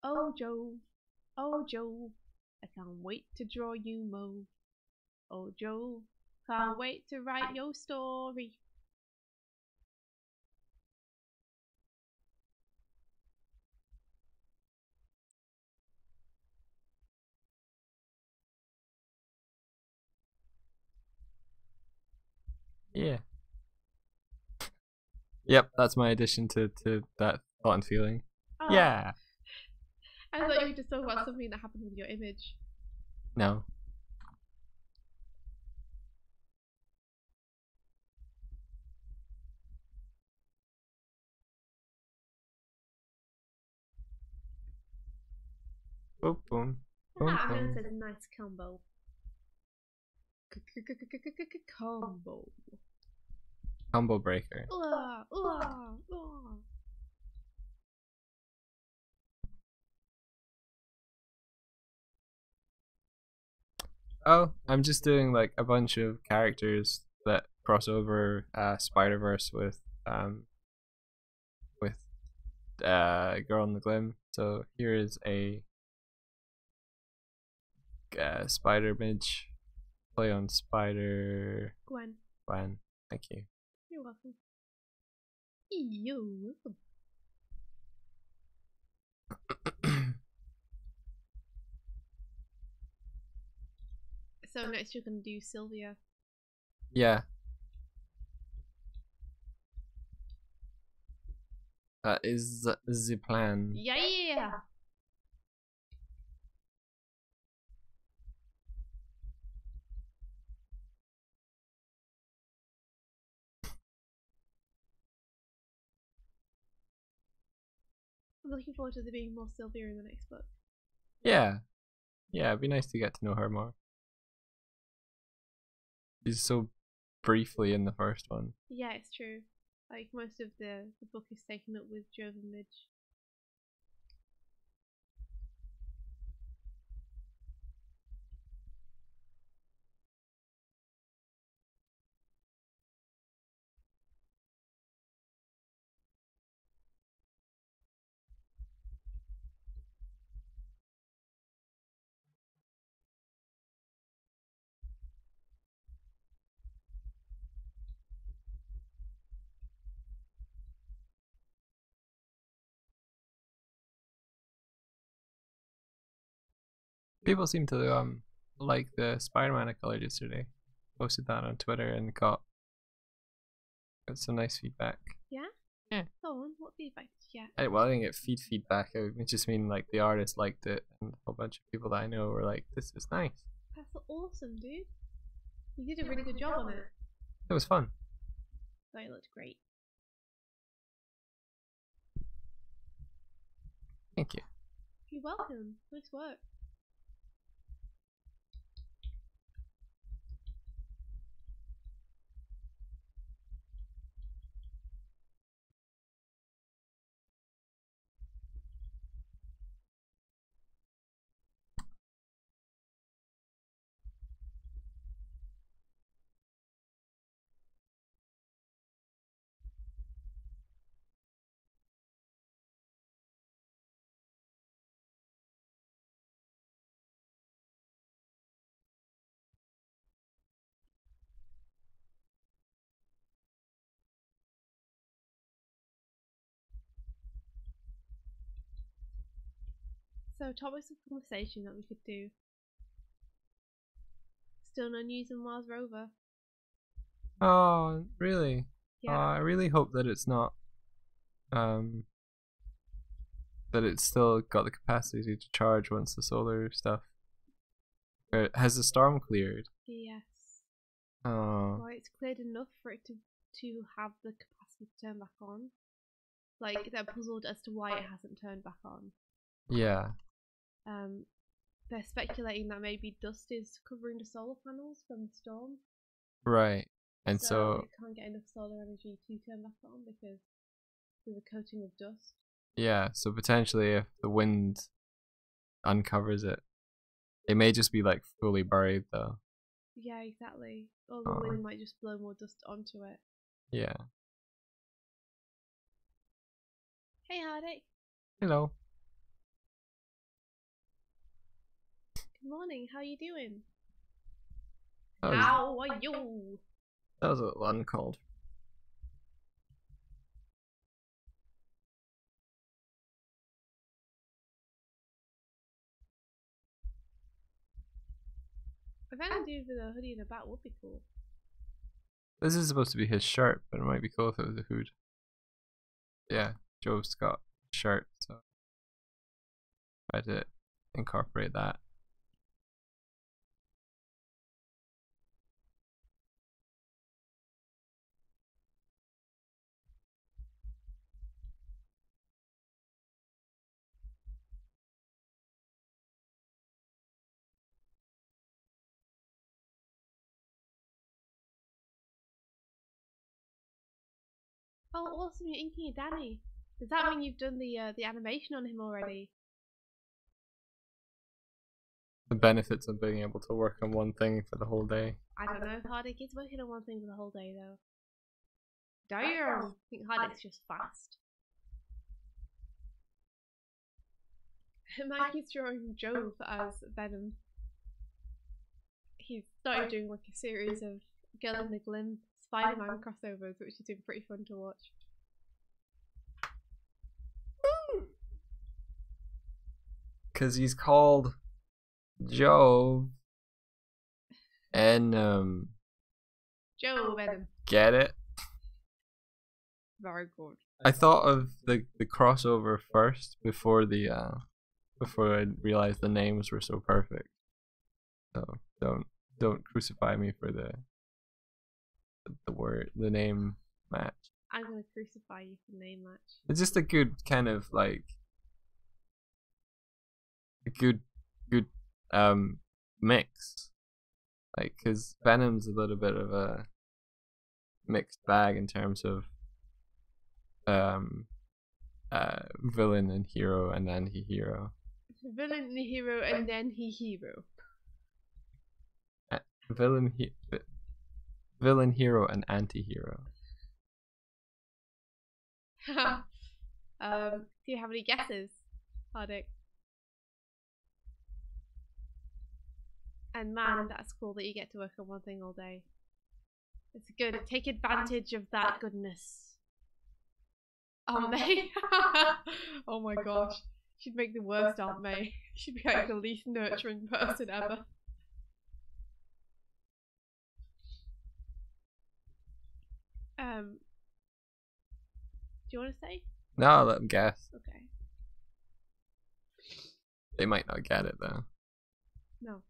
Oh Jove, oh Jove, I can't wait to draw you mauve. Oh Jove, can't wait to write your story. Yeah. Yep, that's my addition to that thought and feeling. Oh, Yeah. I thought you were just talking about something that happened with your image. No. Boom, boom. Boom, I'm gonna boom. say nice combo. Combo. Combo breaker. Oh, I'm just doing like a bunch of characters that cross over Spider-Verse with Girl in the Glim. So here is a Spider Midge play on Spider Gwen. Gwen. Thank you. You're welcome. You're welcome. So next you're gonna do Sylvia. Yeah. Is the plan. Yeah. I'm looking forward to there being more Sylvia in the next book. Yeah. Yeah, it'd be nice to get to know her more. She's so briefly in the first one. Yeah, it's true. Like most of the book is taken up with Jove and Midge. People seem to like the Spider-Man I colored yesterday. Posted that on Twitter and got some nice feedback. Yeah? Yeah. Go on, what feedback did you get? Well, I didn't get feedback. I just mean like the artist liked it, and a whole bunch of people that I know were like, "This is nice." That's awesome, dude. You did a really good job on it. It was fun. So it looked great. Thank you. You're welcome. Nice work. So topics of conversation that we could do. Still no news on Mars rover. Oh, really? Yeah. I really hope that it's not. That it's still got the capacity to charge once the solar stuff. Has the storm cleared? Yes. Oh. Well, it's cleared enough for it to have the capacity to turn back on. Like they're puzzled as to why it hasn't turned back on. Yeah. They're speculating that maybe dust is covering the solar panels from the storm. Right. And so it can't get enough solar energy to turn back on because there's a coating of dust. Yeah, so potentially if the wind uncovers it, it may just be like fully buried though. Yeah, exactly. Or the wind might just blow more dust onto it. Yeah. Hey, Hardik. Hello. Good morning. How you doing? That was, How are you? that was a little uncalled. A random dude with a hoodie and a bat would be cool. This is supposed to be his shirt, but it might be cool if it was a hood. Yeah, Joe's got a shirt, so try to incorporate that. Oh, awesome! You're inking a Danny. Does that mean you've done the animation on him already? The benefits of being able to work on one thing for the whole day. I don't know if Hardik is working on one thing for the whole day though. Damn! I think Hardik's just fast. Mikey's drawing Jove as Venom. He's started doing like a series of Girl in the Glim Spider-Man crossovers, which has been pretty fun to watch. Because he's called Joe. And, Joe Venom. get it? Very good. I thought of the crossover first before I realized the names were so perfect. So don't crucify me for the name match. I'm gonna crucify you for the name match. It's just a good kind of like a good mix. Like, cause Venom's a little bit of a mixed bag in terms of villain and hero and anti-hero. Villain, hero, and then hero. Villain, hero, and anti-hero. Do you have any guesses, Hardik? And man, that's cool that you get to work on one thing all day. It's good. Take advantage of that goodness. Aunt May. Oh my gosh. She'd make the worst Aunt May. She'd be like the least nurturing person ever. Do you want to say? No, I'll let them guess. Okay. They might not get it though. No.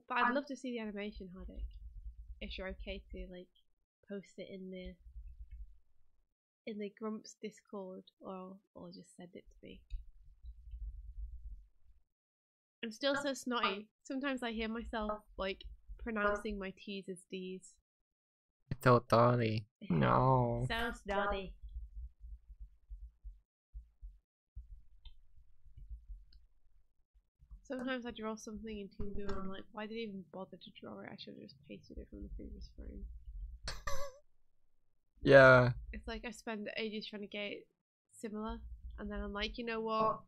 But I'd love to see the animation, Hardik. If you're okay to like post it in the Grumps Discord or just send it to me. I'm still so snotty. Sometimes I hear myself like pronouncing my T's as D's. Totally. No. So snotty. Sometimes I draw something in Toonblue and I'm like, why did I even bother to draw it? I should have just pasted it from the previous frame. Yeah. It's like I spend ages trying to get it similar, and then I'm like, you know what?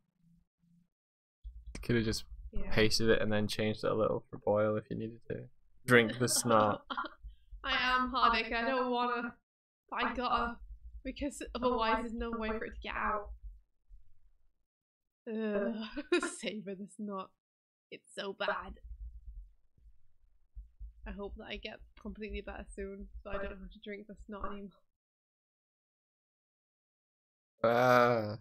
Could have just pasted it and then changed it a little for Boyle if you needed to. Drink the snot. I am Hardik. I don't wanna, but I gotta, because otherwise there's no way for it to get out. Savor the snot. It's so bad. I hope that I get completely better soon, so I don't have to drink the snot anymore. I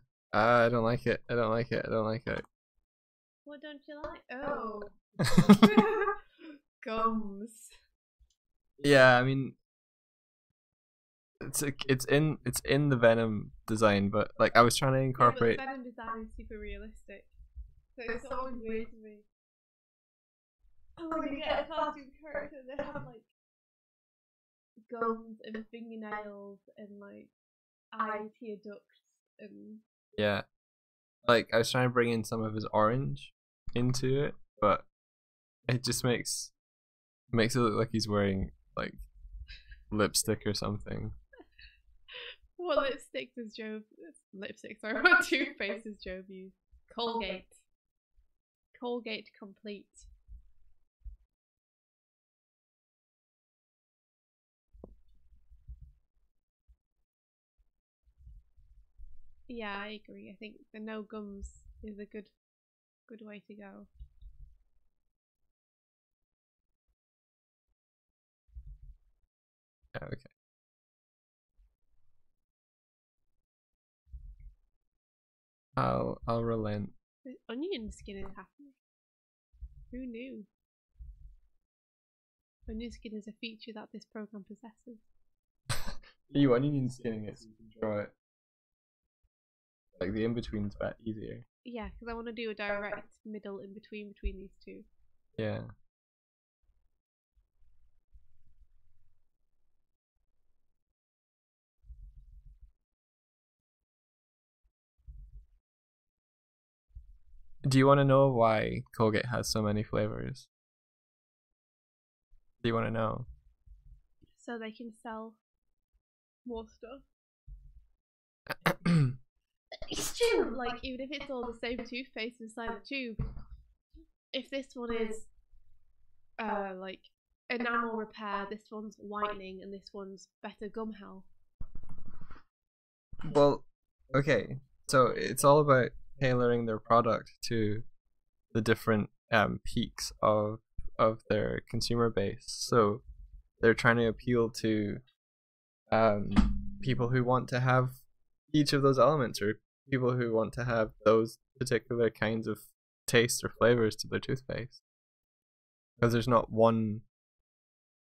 don't like it. I don't like it. I don't like it. What don't you like? Oh. Gums. Yeah, I mean, it's in the Venom design, but like I was trying to incorporate. Yeah, but the Venom design is super realistic, so it's always weird to me. Oh, when you get a cartoon character, they have like gums and fingernails and like eye tear ducts and Yeah. Like I was trying to bring in some of his orange into it, but it just makes it look like he's wearing like lipstick or something. what lipstick does Joe lipstick, sorry, what toothpaste does Joe use? Colgate. Colgate Complete. Yeah, I agree. I think the no gums is a good way to go. Yeah, okay. I'll relent. The onion skin is happening. Who knew? Onion skin is a feature that this program possesses. You onion skinning it so you can draw it. Like the in between's a bit easier. Yeah, because I want to do a direct middle in between these two. Yeah. Do you want to know why Colgate has so many flavors? Do you want to know? So they can sell more stuff. It's true. Like even if it's all the same toothpaste inside the tube, if this one is like enamel repair, this one's whitening, and this one's better gum health. Well, okay. So it's all about tailoring their product to the different peaks of their consumer base. So they're trying to appeal to people who want to have each of those elements, or people who want to have those particular kinds of tastes or flavors to their toothpaste. Because there's not one.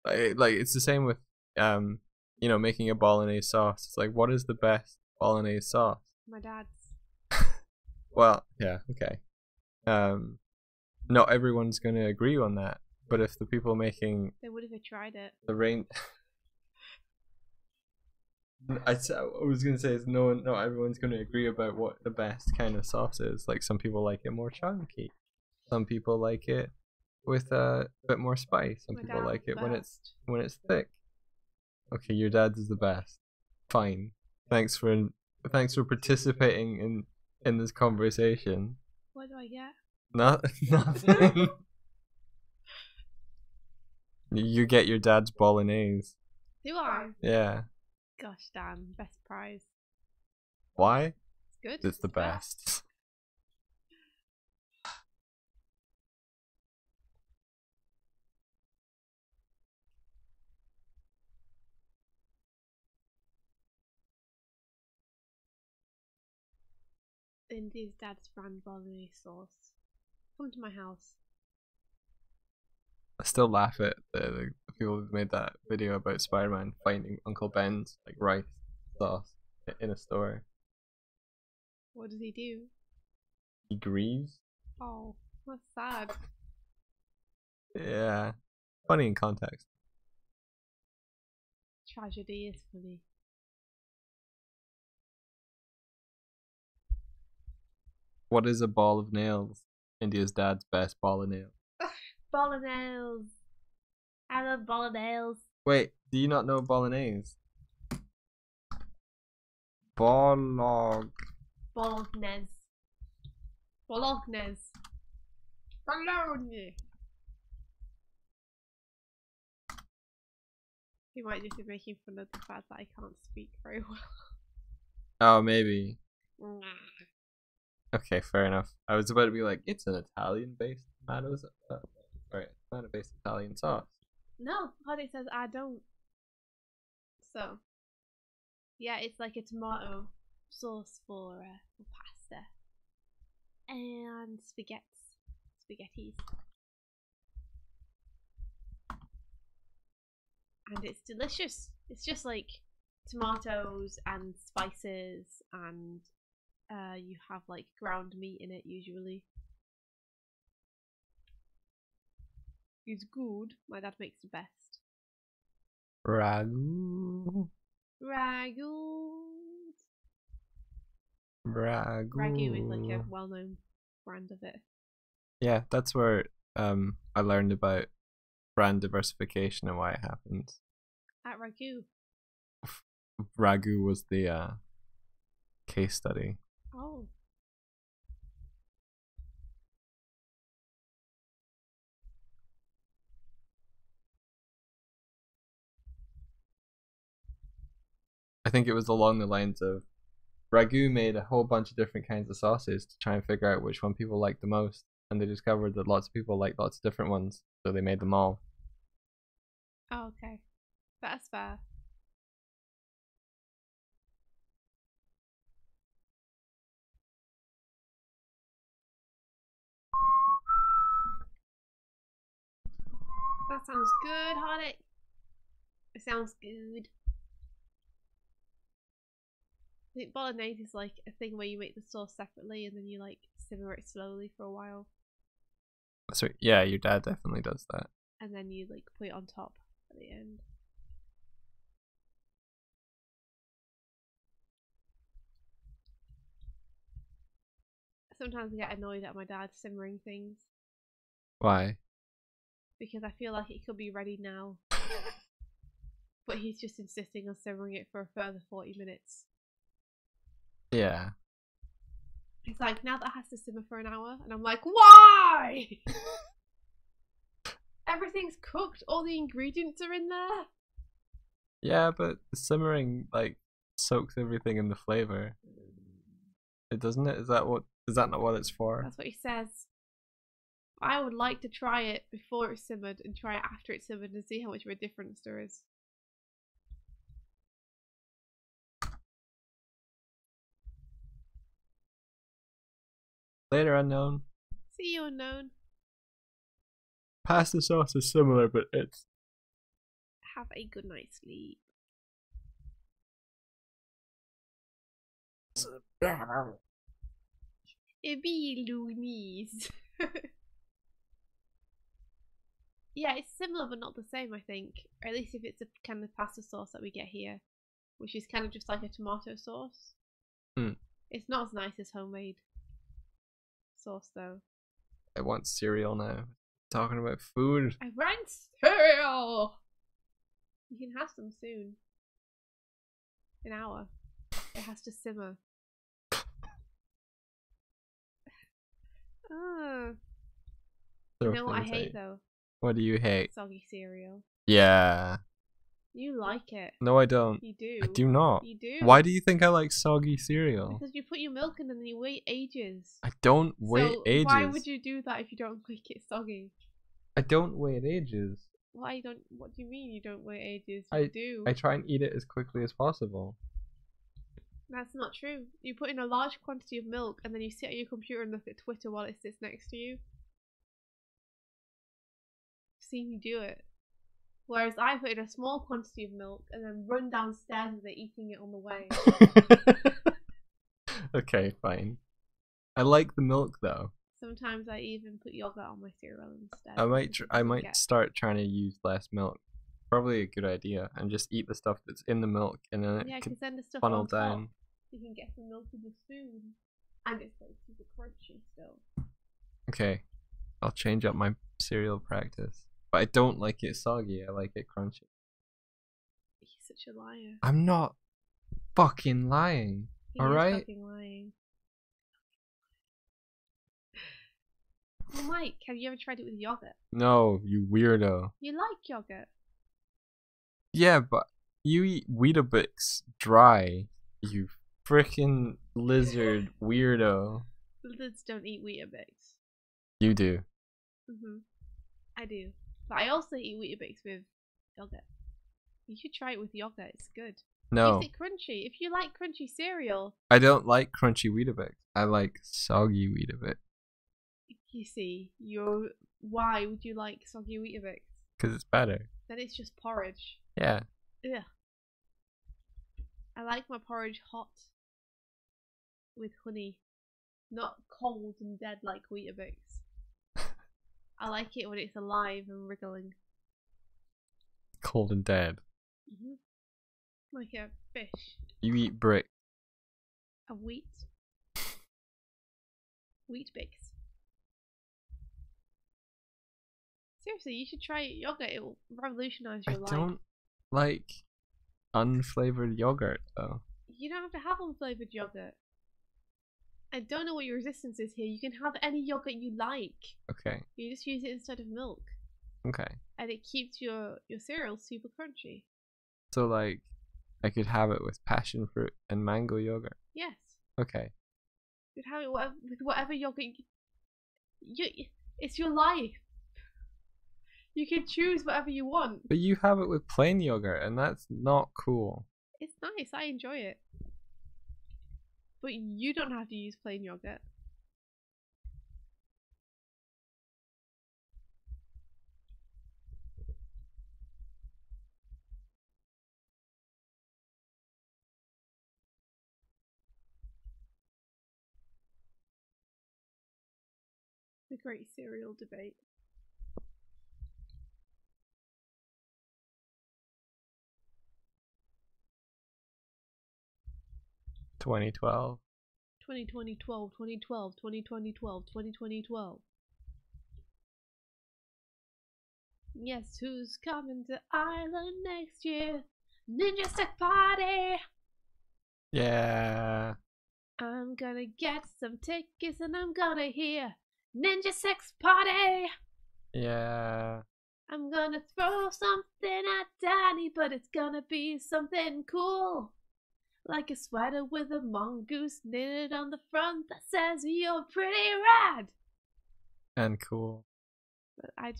Like it's the same with making a bolognese sauce. It's like, what is the best bolognese sauce? My dad's. Well, yeah, okay. Not everyone's going to agree on that, but if the people making They would have tried it. the rain, I was going to say is not everyone's going to agree about what the best kind of sauce is. Like some people like it more chunky, some people like it with a bit more spice. Some people like it when it's thick. Okay, your dad's is the best. Fine. Thanks for participating in this conversation. What do I get? Nothing. You get your dad's bolognese. Do I? Yeah. Gosh damn, best prize. Why? It's good. It's the best. Indy's dad's brand bolognese sauce. Come to my house. I still laugh at the people who made that video about Spider-Man finding Uncle Ben's like rice sauce in a store. What does he do? He grieves. Oh, that's sad. Yeah. Funny in context. Tragedy is funny. What is a ball of nails? India's dad's best ball of nails. Ball of nails. I love ball of nails. Wait, do you not know bolognese? Bolognese. Bolognese. Bolognese. Bologna. He might just be making fun of the fact that I can't speak very well. Oh, maybe. Okay, fair enough. I was about to be like, it's an Italian-based tomato-based Italian sauce. No, but it says I don't. So, yeah, it's like a tomato sauce for pasta and spaghettis, and it's delicious. It's just like tomatoes and spices, and you have like ground meat in it usually. It's good. My dad makes the best. Ragu. Ragu. Ragu. Ragu is like a well-known brand of it. Yeah, that's where I learned about brand diversification and why it happens. At Ragu. Ragu was the case study. Oh. I think it was along the lines of Ragu made a whole bunch of different kinds of sauces to try and figure out which one people liked the most, and they discovered that lots of people like lots of different ones, so they made them all. Oh, okay. That's fair. That sounds good, Hardik. It sounds good. I think bolognese is like a thing where you make the sauce separately and then you like simmer it slowly for a while. So yeah, your dad definitely does that. And then you like put it on top at the end. Sometimes I get annoyed at my dad simmering things. Why? Because I feel like it could be ready now. But he's just insisting on simmering it for a further 40 minutes. Yeah. He's like, now that has to simmer for an hour. And I'm like, why? Everything's cooked. All the ingredients are in there. Yeah, but simmering like soaks everything in the flavor. It doesn't it? Is that not what it's for? That's what he says. I would like to try it before it's simmered and try it after it's simmered and see how much of a difference there is. Later, unknown. See you, unknown. Pasta sauce is similar, but it's... Have a good night's sleep. Be loonies. Yeah, it's similar but not the same, I think. Or at least if it's a kind of pasta sauce that we get here, which is kind of just like a tomato sauce. It's not as nice as homemade sauce, though. I want cereal now. Talking about food. I want cereal! You can have some soon. An hour. It has to simmer. You know what I hate, though? What do you hate? Soggy cereal. Yeah. You like it. No, I don't. You do. I do not. You do. Why do you think I like soggy cereal? Because you put your milk in and then you wait ages. I don't wait ages. Why would you do that if you don't like it soggy? I don't wait ages. Why don't? What do you mean you don't wait ages? You do. I try and eat it as quickly as possible. That's not true. You put in a large quantity of milk and then you sit at your computer and look at Twitter while it sits next to you. I've seen you do it. Whereas I put in a small quantity of milk and then run downstairs with it, eating it on the way. Okay, fine. I like the milk though. Sometimes I even put yogurt on my cereal instead. I might start trying to use less milk. Probably a good idea, and just eat the stuff that's in the milk, and then it can then the stuff funnel on down. Top, you can get some milk in the spoon, and it's like super crunchy still. Okay, I'll change up my cereal practice, but I don't like it soggy. I like it crunchy. He's such a liar. I'm not fucking lying. All right. Fucking lying. Well, Mike, have you ever tried it with yogurt? No, you weirdo. You like yogurt? Yeah, but you eat Weetabix dry. You freaking lizard weirdo. Lizards don't eat Weetabix. You do. I do. But I also eat Weetabix with yogurt. You should try it with yogurt. It's good. No. It makes it crunchy. If you like crunchy cereal. I don't like crunchy Weetabix. I like soggy Weetabix. You see, why would you like soggy Weetabix? Because it's better. Then it's just porridge. Yeah. Ugh. I like my porridge hot with honey, not cold and dead like Weetabix. I like it when it's alive and wriggling. Cold and dead. Like a fish. You eat brick. A wheat. Wheat bix. Seriously, you should try yogurt. It will revolutionize your life. I don't like unflavored yogurt though. You don't have to have unflavored yogurt. I don't know what your resistance is here. You can have any yogurt you like. Okay. You just use it instead of milk. Okay. And it keeps your cereal super crunchy. So like, I could have it with passion fruit and mango yogurt. Yes. Okay. You could have it with whatever yogurt it's your life. You can choose whatever you want. But you have it with plain yogurt, and that's not cool. It's nice. I enjoy it. But you don't have to use plain yogurt. The great cereal debate. Twenty 12. 2012, 2012, 2012, 2012. Yes, who's coming to Ireland next year? Ninja Stick Party! Yeah. I'm gonna get some tickets and I'm gonna hear Ninja Sex Party! Yeah. I'm gonna throw something at Danny, but it's gonna be something cool. Like a sweater with a mongoose knitted on the front that says you're pretty rad. And cool. But I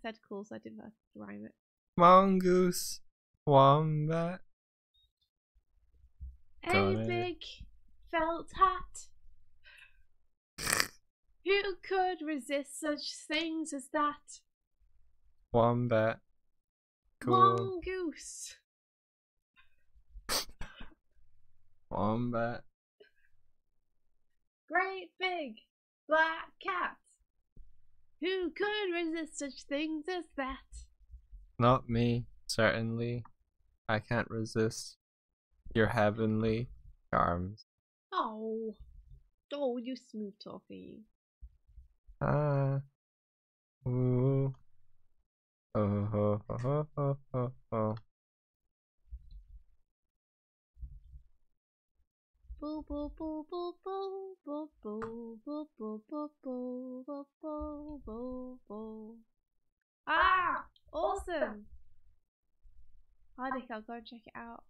said cool, so I didn't have to rhyme it. Mongoose. Wombat. A big felt hat. Who could resist such things as that? Wombat. Cool. Mongoose. Wombat. Great big black cat. Who could resist such things as that? Not me, certainly. I can't resist your heavenly charms. Oh, you smooth talker, you. Ah. Ooh. Oh, ho, ho, ho, ho, ho, ho. Boo boo boo boo boo boo boo boo boo boo boo boo boo boo boo. Ah, awesome! I think I'll go and check it out.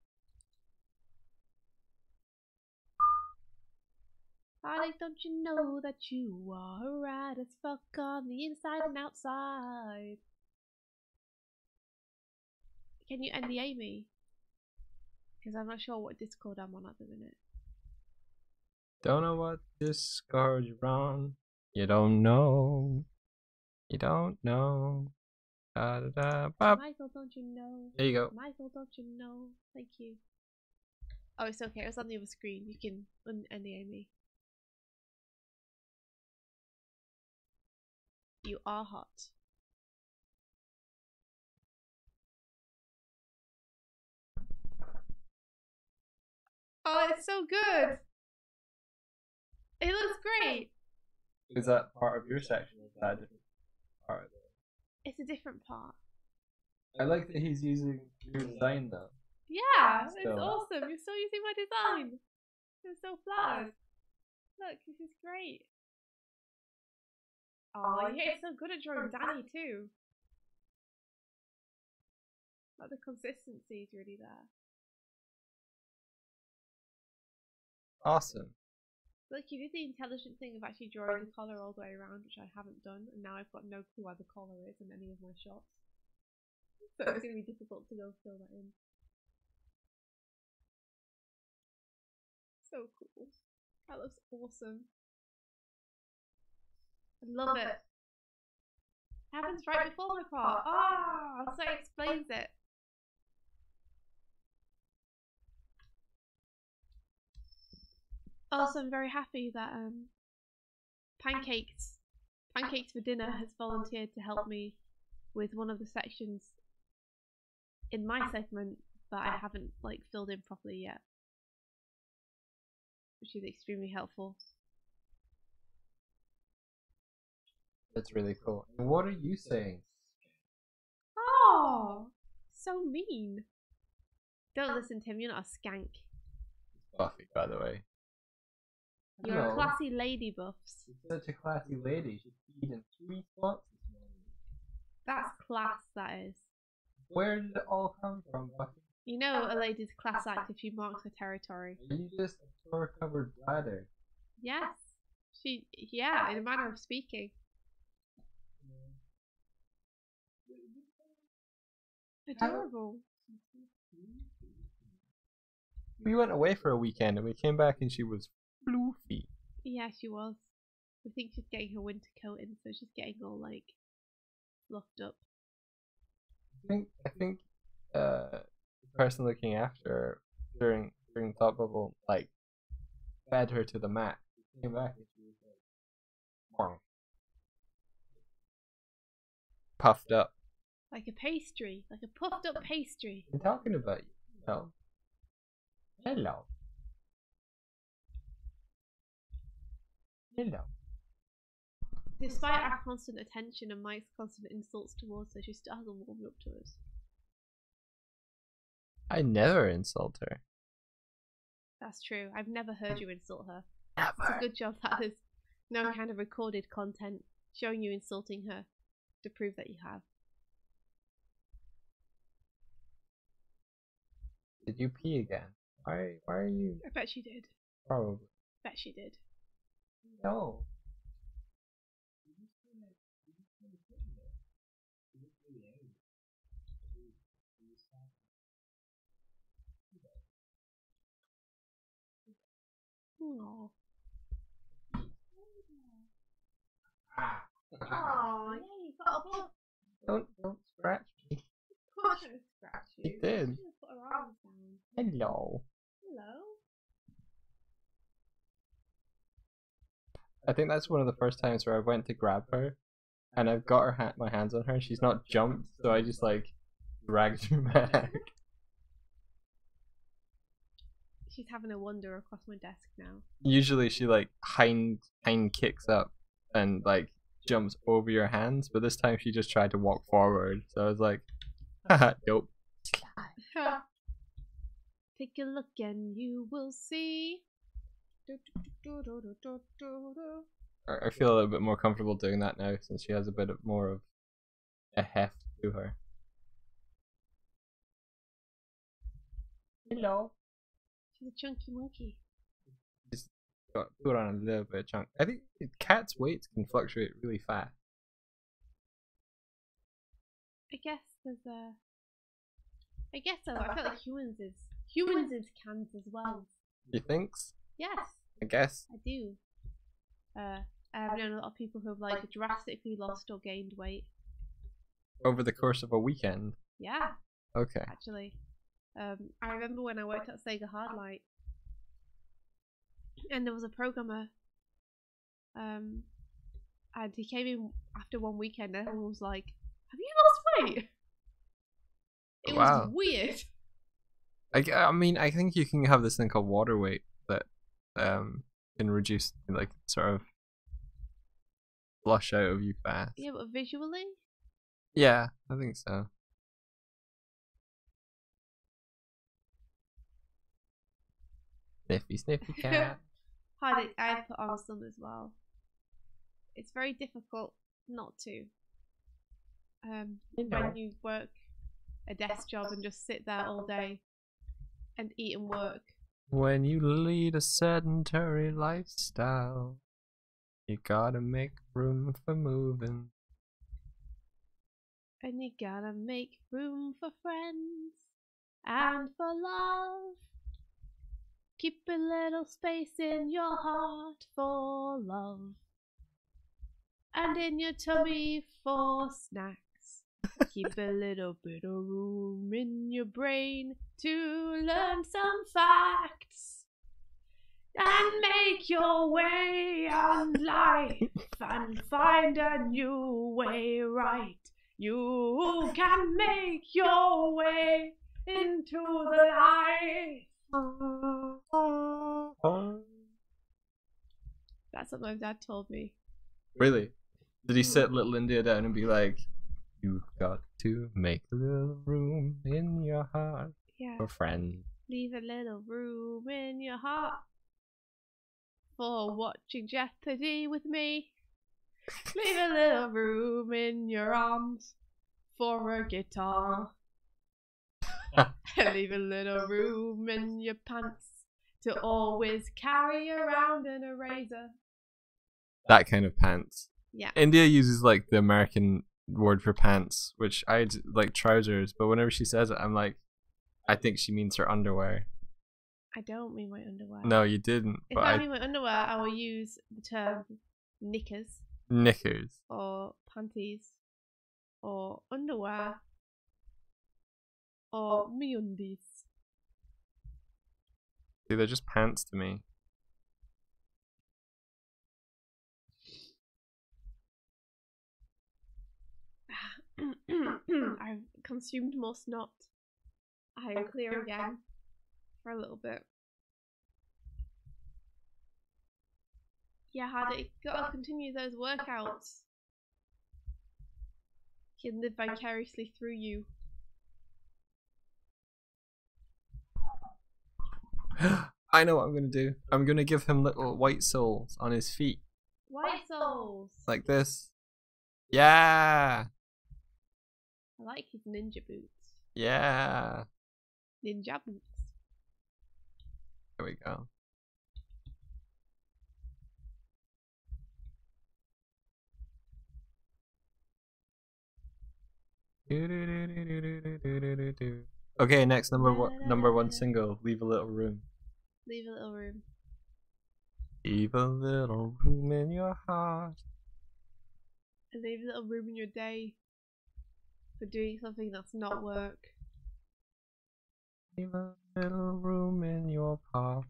Hardik, don't you know that you are right as fuck on the inside and outside? Can you NDA me? Because I'm not sure what Discord I'm on at the minute. Don't know what Discord you're on. You don't know. You don't know. Da da da. Bop. Michael, don't you know? There you go. Michael, don't you know? Thank you. Oh, it's okay. It was on the other screen. You can NDA me. You are hot. Oh, it's so good. It looks great. Is that part of your section? Or is that a different part of it? It's a different part. I like that he's using your design though. Yeah, it's Still. awesome. You're still using my design. I'm so flattered. Look, this is great. Oh, yeah, it's so good at drawing Danny too. Like the consistency is really there. Awesome. Like you did the intelligent thing of actually drawing the collar all the way around, which I haven't done, and now I've got no clue where the collar is in any of my shots. So it's going to be difficult to go fill that in. So cool. That looks awesome. I love it. Happens right before my part. Ah, so it explains it. Also, I'm very happy that Pancakes for Dinner has volunteered to help me with one of the sections in my segment but I haven't like filled in properly yet, which is extremely helpful. That's really cool. And what are you saying? Oh, so mean. Don't listen to him, you're not a skank. Buffy, by the way. You're a classy lady, Buffs. She's such a classy lady. She's eaten 3 spots this morning. That's class, that is. Where did it all come from, Buffy? You know a lady's class act if she marks her territory. Are you just a floor-covered bladder? Yes. Yeah, in a manner of speaking. Adorable. We went away for a weekend and we came back and she was floofy. Yeah, she was. I think she's getting her winter coat in, so she's getting all like fluffed up. I think the person looking after her during Thought Bubble like fed her to the max. She came back and she was like puffed up. Like a pastry, like a puffed up pastry. I'm talking about you. No. Hello. Hello. Despite our constant attention and Mike's constant insults towards her, she still hasn't warmed up to us. I never insult her. That's true. I've never heard you insult her. Never. It's a good job that there's no kind of recorded content showing you insulting her to prove that you have. Did you pee again? Why are you? I bet she did. Probably. Bet she did. No. Aww. Ah. Oh, yeah, you got a puff. Don't scratch me. Of course I scratch you. You did. She put her arms down. Hello. Hello. I think that's one of the first times where I went to grab her, and I've got her my hands on her. She's not jumped, so I just like dragged her back. She's having a wander across my desk now. Usually she like hind kicks up and like jumps over your hands, but this time she just tried to walk forward. So I was like, haha, nope. Take a look and you will see. I feel a little bit more comfortable doing that now since she has a bit more of a heft to her. Hello. She's a chunky monkey. Just got put on a little bit of chunk. I think cats' weights can fluctuate really fast. I guess there's a. I guess so. I feel like humans cans as well. You thinks? Yes, I guess. I do. I've known a lot of people who have like drastically lost or gained weight. Over the course of a weekend. Yeah. Okay. Actually, I remember when I worked at Sega Hardlight, and there was a programmer. And he came in after one weekend, and everyone was like, "Have you lost weight?" It was weird. I mean, I think you can have this thing called water weight that can reduce, like, sort of flush out of you fast. Yeah, but visually? Yeah, I think so. Sniffy, sniffy cat. I put on some as well. It's very difficult not to. When you work a desk job and just sit there all day and eat and work. When you lead a sedentary lifestyle, you gotta make room for moving. And you gotta make room for friends and for love. Keep a little space in your heart for love. And in your tummy for snacks. Keep a little bit of room in your brain to learn some facts. And make your way on life and find a new way right. You can make your way into the light. That's what my dad told me. Really? Did he sit little India down and be like, "You've got to make a little room in your heart for friends. Leave a little room in your heart for watching Jeopardy with me. Leave a little room in your arms for a guitar. Leave a little room in your pants to always carry around an eraser." That kind of pants. Yeah. India uses like the American word for pants, which I'd like trousers, but whenever she says it, I'm like, I think she means her underwear. I don't mean my underwear. No, you didn't. If I mean my underwear, I will use the term knickers. Knickers. Or panties. Or underwear. Or meundies. See, they're just pants to me. I've consumed more snot. I am clear again for a little bit. Yeah, Hardy, gotta continue those workouts. He can live vicariously through you. I know what I'm gonna do. I'm gonna give him little white soles on his feet. White soles! Like this. Yeah! I like his ninja boots. Yeah! Ninja boots. There we go. Okay, next number one single. Leave a little room. Leave a little room. Leave a little room in your heart. And leave a little room in your day for doing something that's not work. Leave a little room in your park.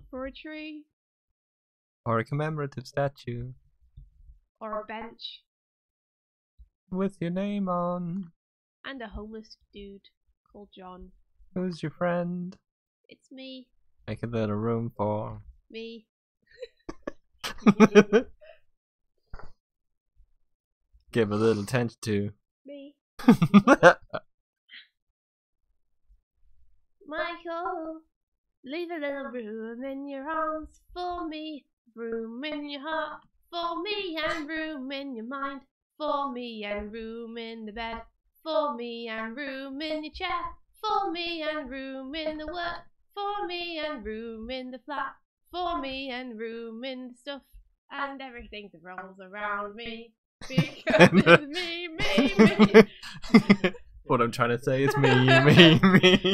For a tree. Or a commemorative statue. Or a bench. With your name on. And a homeless dude called John. Who's your friend? It's me. Make a little room for me. Give a little attention to me. Michael, leave a little room in your arms for me. Room in your heart for me, and room in your mind for me, and room in the bed for me, and room in your chair for me, and room in the work for me, and room in the flat for me, and room in the stuff and everything that rolls around me. Because it's me. What I'm trying to say is me.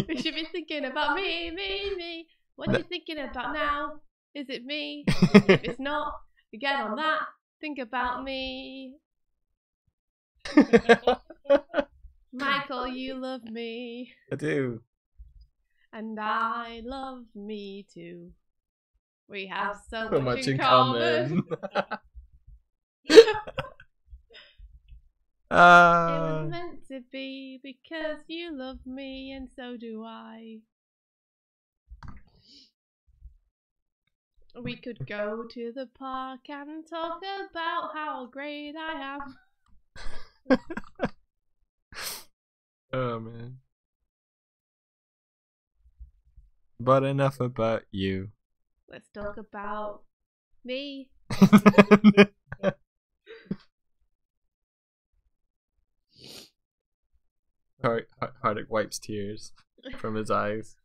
We should be thinking about me. What are you thinking about now? Is it me? If it's not, get on that. Think about me. Michael, you love me. I do. And I love me too. We have so much in common. It was meant to be because you love me and so do I. We could go to the park and talk about how great I am. Oh man. But enough about you. Let's talk about me. Hardick wipes tears from his eyes.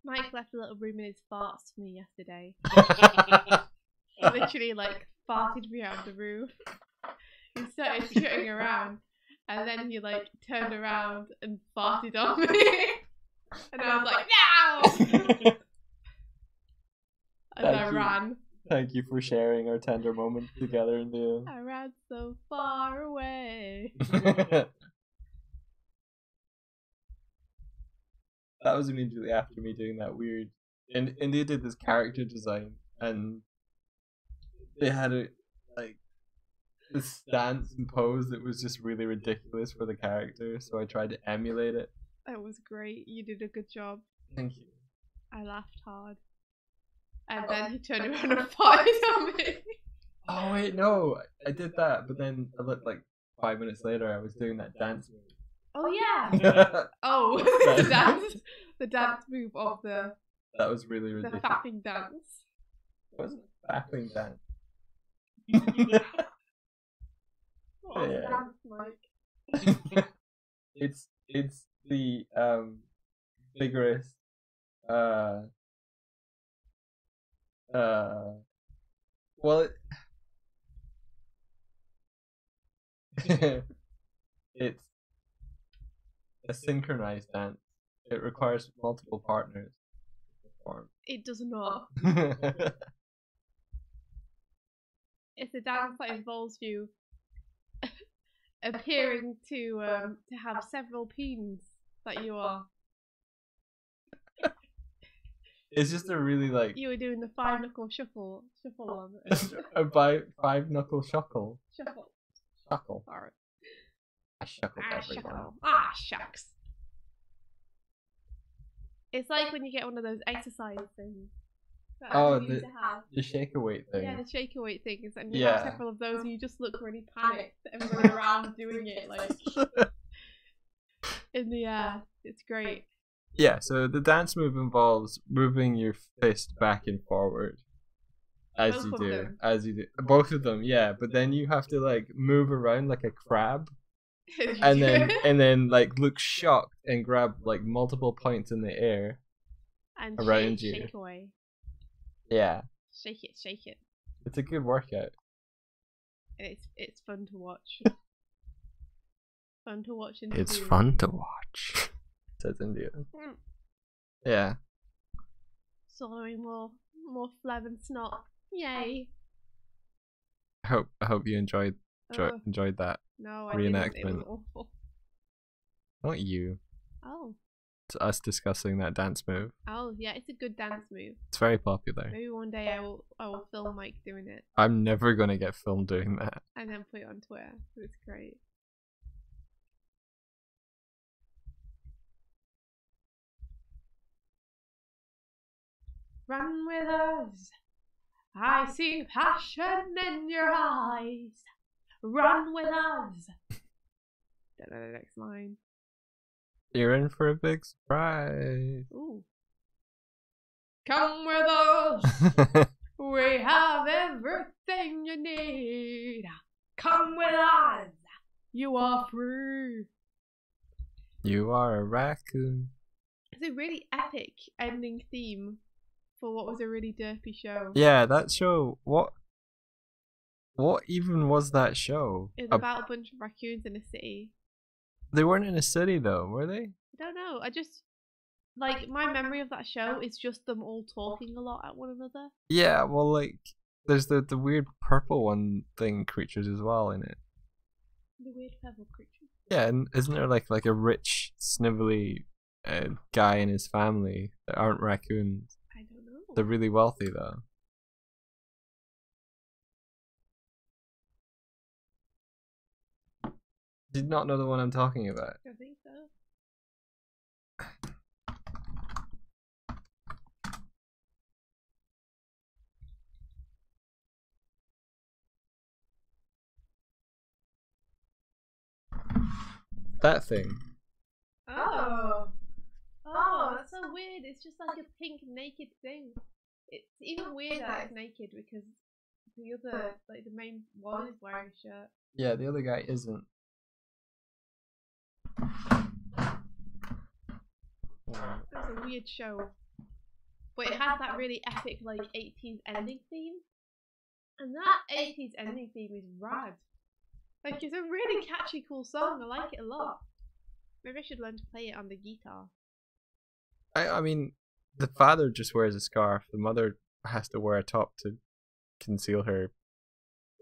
Mike left a little room in his farts for me yesterday. He literally like farted me out of the room. He started shooting around and then he like turned around and farted on me. And I was like, no! And I ran. Thank you for sharing our tender moment together in the... I ran so far away. That was immediately after me doing that weird... India did this character design and they had a... like... the stance and pose that was just really ridiculous for the character, so I tried to emulate it. That was great. You did a good job. Thank you. I laughed hard. And then he turned around and farted on me. Oh wait, no, I did that, but then I looked like 5 minutes later. I was doing that dance move. Oh yeah. Oh, the dance move of the. That was really ridiculous. The fapping dance. It wasn't a fapping dance. What was the dance like? It's the vigorous well it's a synchronized dance. It requires multiple partners to perform. It does not. It's a dance that involves you appearing to have several peens that you are. It's just a really like you were doing the 5-knuckle shuffle on a 5-knuckle shuckle. Shuckle. Sorry. I shuckled everyone. Shuckle. Ah, shucks. It's like when you get one of those exercise things. Oh, the shake weight thing. Yeah, the shake weight things, and you have several of those, and you just look really panicked and run around doing it like in the air. It's great. Yeah, so the dance move involves moving your fist back and forward as you do. Both of them, yeah. But then you have to like move around like a crab, and then like look shocked and grab like multiple points in the air and around you. Shake away. Yeah. Shake it. It's a good workout. And it's fun to watch. Fun to watch. It's fun to watch. Says India. Yeah. Swallowing more phlegm and snot. Yay. I hope you enjoyed that. No, reenactment. It was awful. Not you. Oh. It's us discussing that dance move. Oh yeah, it's a good dance move. It's very popular. Maybe one day I will film Mike doing it. I'm never gonna get filmed doing that. And then put it on Twitter. It's great. Run with us. I see passion in your eyes. Run with us. Don't know the next line. You're in for a big surprise. Ooh. Come with us. We have everything you need. Come with us. You are free. You are a raccoon. It's a really epic ending theme for what was a really derpy show. Yeah, that show. What even was that show? It's about a bunch of raccoons in a city. They weren't in a city though, were they? I don't know. I just like my memory of that show is just them all talking a lot at one another. Yeah, well, like there's the weird purple one thing creatures as well in it. The weird purple creatures. Yeah, and isn't there like a rich snivelly guy and his family that aren't raccoons? I don't know. They're really wealthy though. Did not know the one I'm talking about. I think so. That thing. Oh, that's so weird. It's just like a pink naked thing. It's even weirder that it's naked because the other, like the main one, is wearing a shirt. Yeah, the other guy isn't. It was a weird show, but it had that really epic like 80s ending theme, and that 80s ending theme is rad. Like it's a really catchy, cool song. I like it a lot. Maybe I should learn to play it on the guitar. I mean, the father just wears a scarf. The mother has to wear a top to conceal her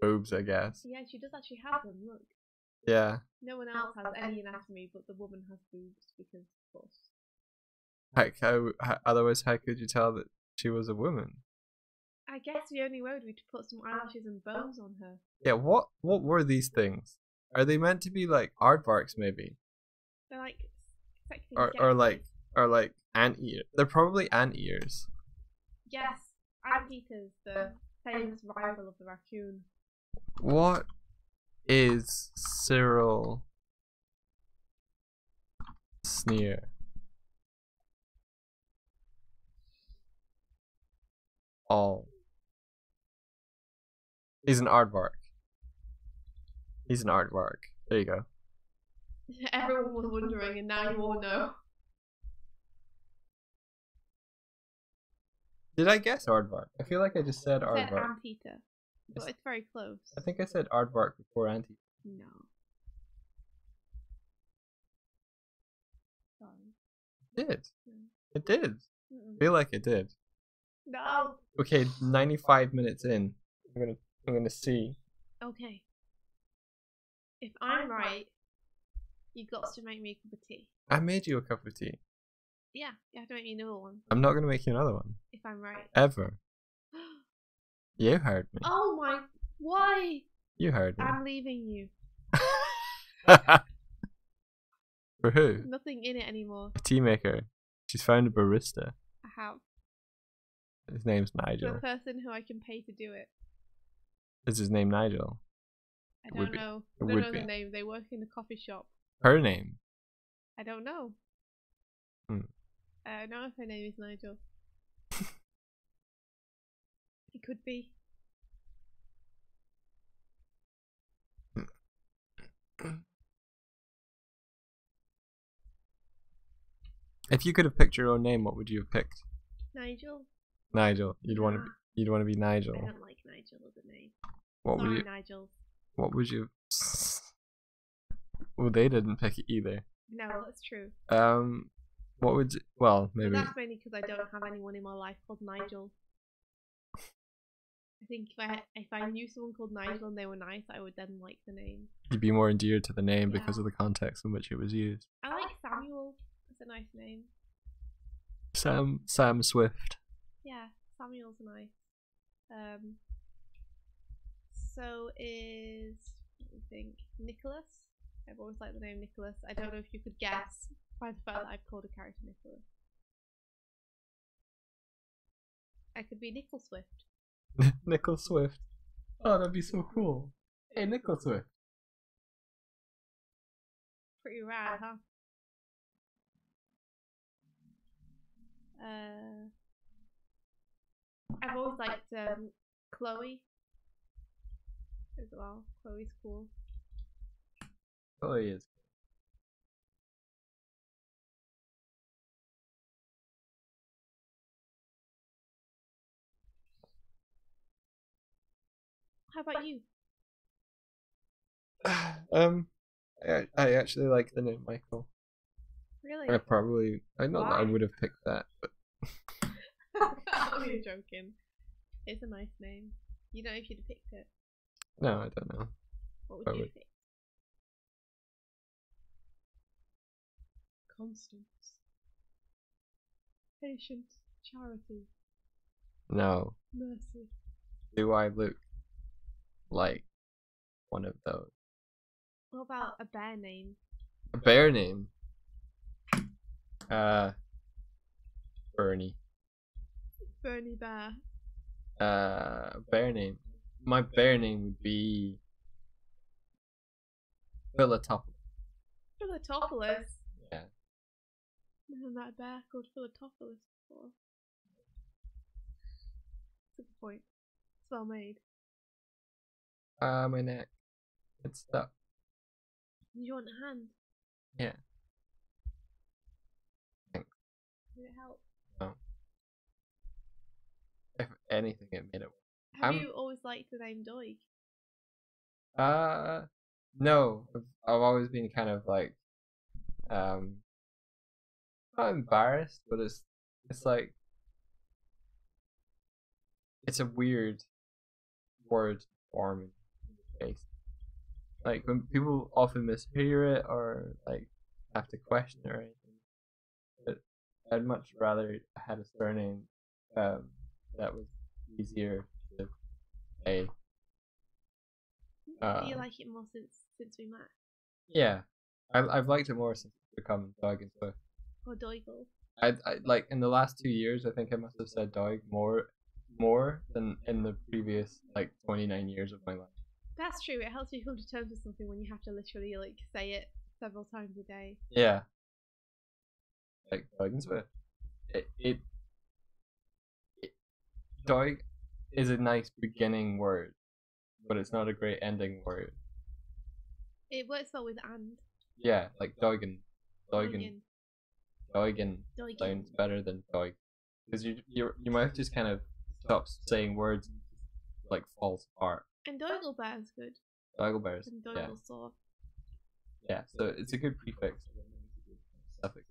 boobs, I guess. Yeah, she does actually have them. Look. Yeah. No one else has any anatomy, but the woman has boobs because, of course. Otherwise, how could you tell that she was a woman? I guess the only way would be to put some eyelashes and bows on her. Yeah, what were these things? Are they meant to be like aardvarks maybe? They're like sexy Or like anteaters. They're probably anteaters. Yes, anteaters, the famous rival of the raccoon. What is Cyril Sneer? Oh. He's an aardvark. He's an aardvark. There you go. Everyone was wondering, and now you all know. Did I guess aardvark? I feel like I just said I said aardvark. anteater, but it's very close. I think I said aardvark before anteater. No. Sorry. It did. No. It did. Mm-mm. I feel like it did. No. Okay, 95 minutes in. I'm gonna see. Okay. If I'm right, you got to make me a cup of tea. I made you a cup of tea. Yeah, you have to make me another one. I'm not gonna make you another one. If I'm right. Ever. You heard me. Oh my... Why? You heard me. I'm leaving you. For who? Nothing in it anymore. A tea maker. She's found a barista. I have. His name's The Nigel. person who I can pay to do it. Is his name Nigel? I Would don't be. know. It I don't would know be. the name. They work in the coffee shop. Her name? I don't know. Hmm. I don't know if her name is Nigel. It could be. If you could have picked your own name, what would you have picked? Nigel? Nigel. You'd want to. Nah. You'd want to be I Nigel. don't like Nigel as a name. What Sorry, would you? Nigel. What would you? Well, they didn't pick it either. No, that's true. What would? Well, But maybe. that's mainly because I don't have anyone in my life called Nigel. I think if I knew someone called Nigel and they were nice, I would then like the name. You'd be more endeared to the name Yeah. because of the context in which it was used. I like Samuel. That's a nice name. Sam Swift. Yeah, Samuel's nice. So is what do we think? Nicholas? I've always liked the name Nicholas. I don't know if you could guess by the fact that I've called a character Nicholas. I could be Nickel Swift. Nickel Swift. Oh, that'd be so cool. Hey, Nickel Swift. Pretty rad, huh? I've always liked Chloe as well. Chloe's cool. Oh, he is. How about you? I actually like the name Michael. Really? I know that I Why? would have picked that, but I'm only joking. It's a nice name. You don't know if you'd have picked it. no, I don't know. What I would you would. have picked? Constance. Patience. Charity. No. Mercy. Do I look like one of those? What about a bear name? A bear name? Bernie. Bernie Bear. Bear name. My bear name would be Philatopoulos. Philatopoulos. Yeah. Never met a bear called Philatopoulos before. That's a good point. It's well made. My neck. It's stuck. Did you want a hand? Yeah. Thanks. Did it help? No. If anything, it made it. Have you always liked the name Doig? No. I've always been kind of like, not embarrassed, but it's like, it's a weird word form in the face. Like when people often mishear it or like have to question it or anything. But I'd much rather had a surname that was easier to say. You like it more since we met? Yeah, I've liked it more since it's become Doig and Swift. Or Doigle? I like in the last 2 years, I think I must have said Doig more than in the previous like 29 years of my life. That's true. It helps me come to terms with something when you have to literally like say it several times a day. Yeah, like Doig and Swift. It Doig is a nice beginning word, but it's not a great ending word. It works well with and. Yeah, like Doigen. Doigen. Doigen Doigen. sounds better than Doig, because your mouth just kind of stops saying words, like falls apart. And Doiglebear is good. Doiglebears. And Yeah. Doiglesaw. Yeah, so it's a good prefix. Suffix.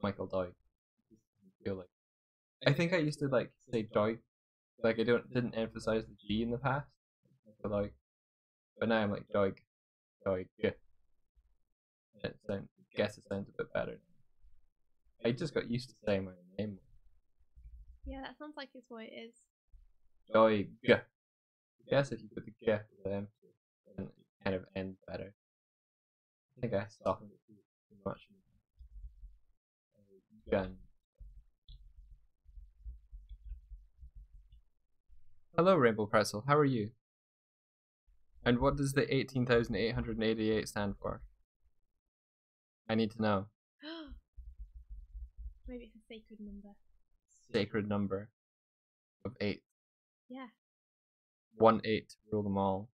Michael Doig. I feel like. I think I used to like say Doig, like I didn't emphasize the G in the past. Like, but now I'm like Doig, Doig. It sounds, I guess it sounds a bit better. I just got used to saying my name. Yeah, that sounds like it's what it is. Doig. I guess if you put the G with the M, then it kind of ends better. I think I softened it too much. Gun. Hello, Rainbow Pretzel. How are you? And what does the 18,888 stand for? I need to know. Maybe it's a sacred number. Sacred number of 8. Yeah. 1 8 rule them all.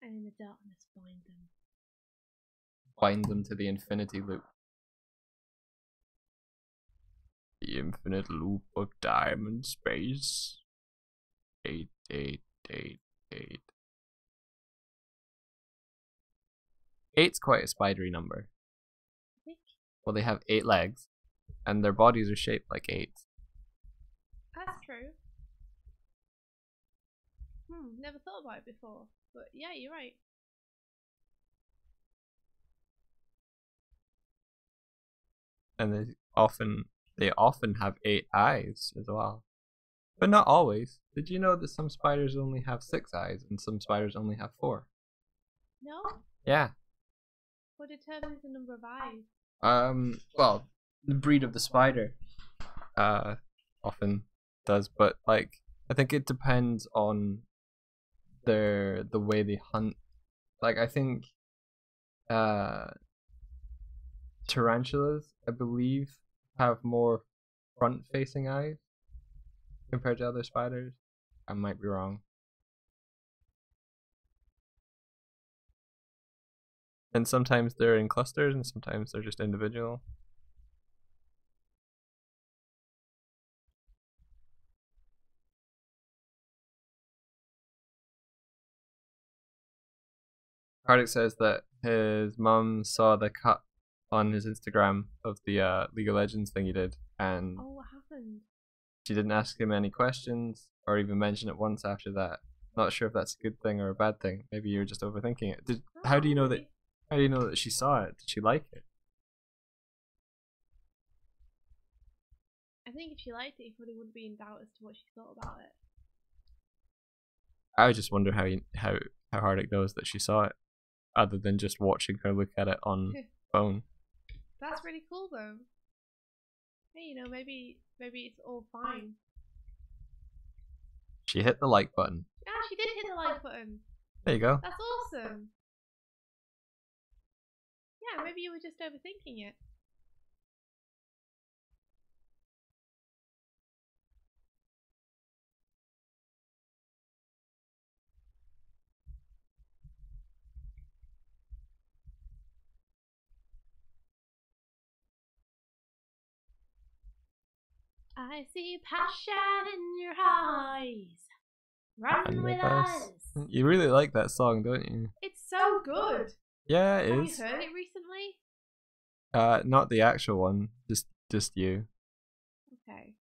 And in the darkness bind them. Bind them to the infinity loop. The infinite loop of time and space. 8 8 8 8. 8's quite a spidery number. I think. Well, they have 8 legs, and their bodies are shaped like 8s. That's true. Never thought about it before. But yeah, you're right. And they often have 8 eyes as well. But not always. Did you know that some spiders only have 6 eyes and some spiders only have 4? No? Yeah. What determines the number of eyes? Well, the breed of the spider often does, but like I think it depends on the way they hunt. Like I think tarantulas, I believe, have more front facing eyes compared to other spiders. I might be wrong. And sometimes they're in clusters and sometimes they're just individual. Kardik says that his mum saw the cut on his Instagram of the League of Legends thing he did, and Oh, what happened? she didn't ask him any questions or even mention it once after that. Not sure if that's a good thing or a bad thing. Maybe you're just overthinking it. How do you know that? How do you know that she saw it? Did she like it? I think if she liked it, you probably wouldn't be in doubt as to what she thought about it. I just wonder how Hardik knows that she saw it, other than just watching her look at it on phone. That's really cool, though. Hey, maybe it's all fine. She hit the like button. Yeah, she did hit the like button. There you go. That's awesome. Yeah, maybe you were just overthinking it. I see passion in your eyes. Run with us. You really like that song, don't you? It's so good. Yeah, it Have is. you heard it recently? Not the actual one, just you. Okay.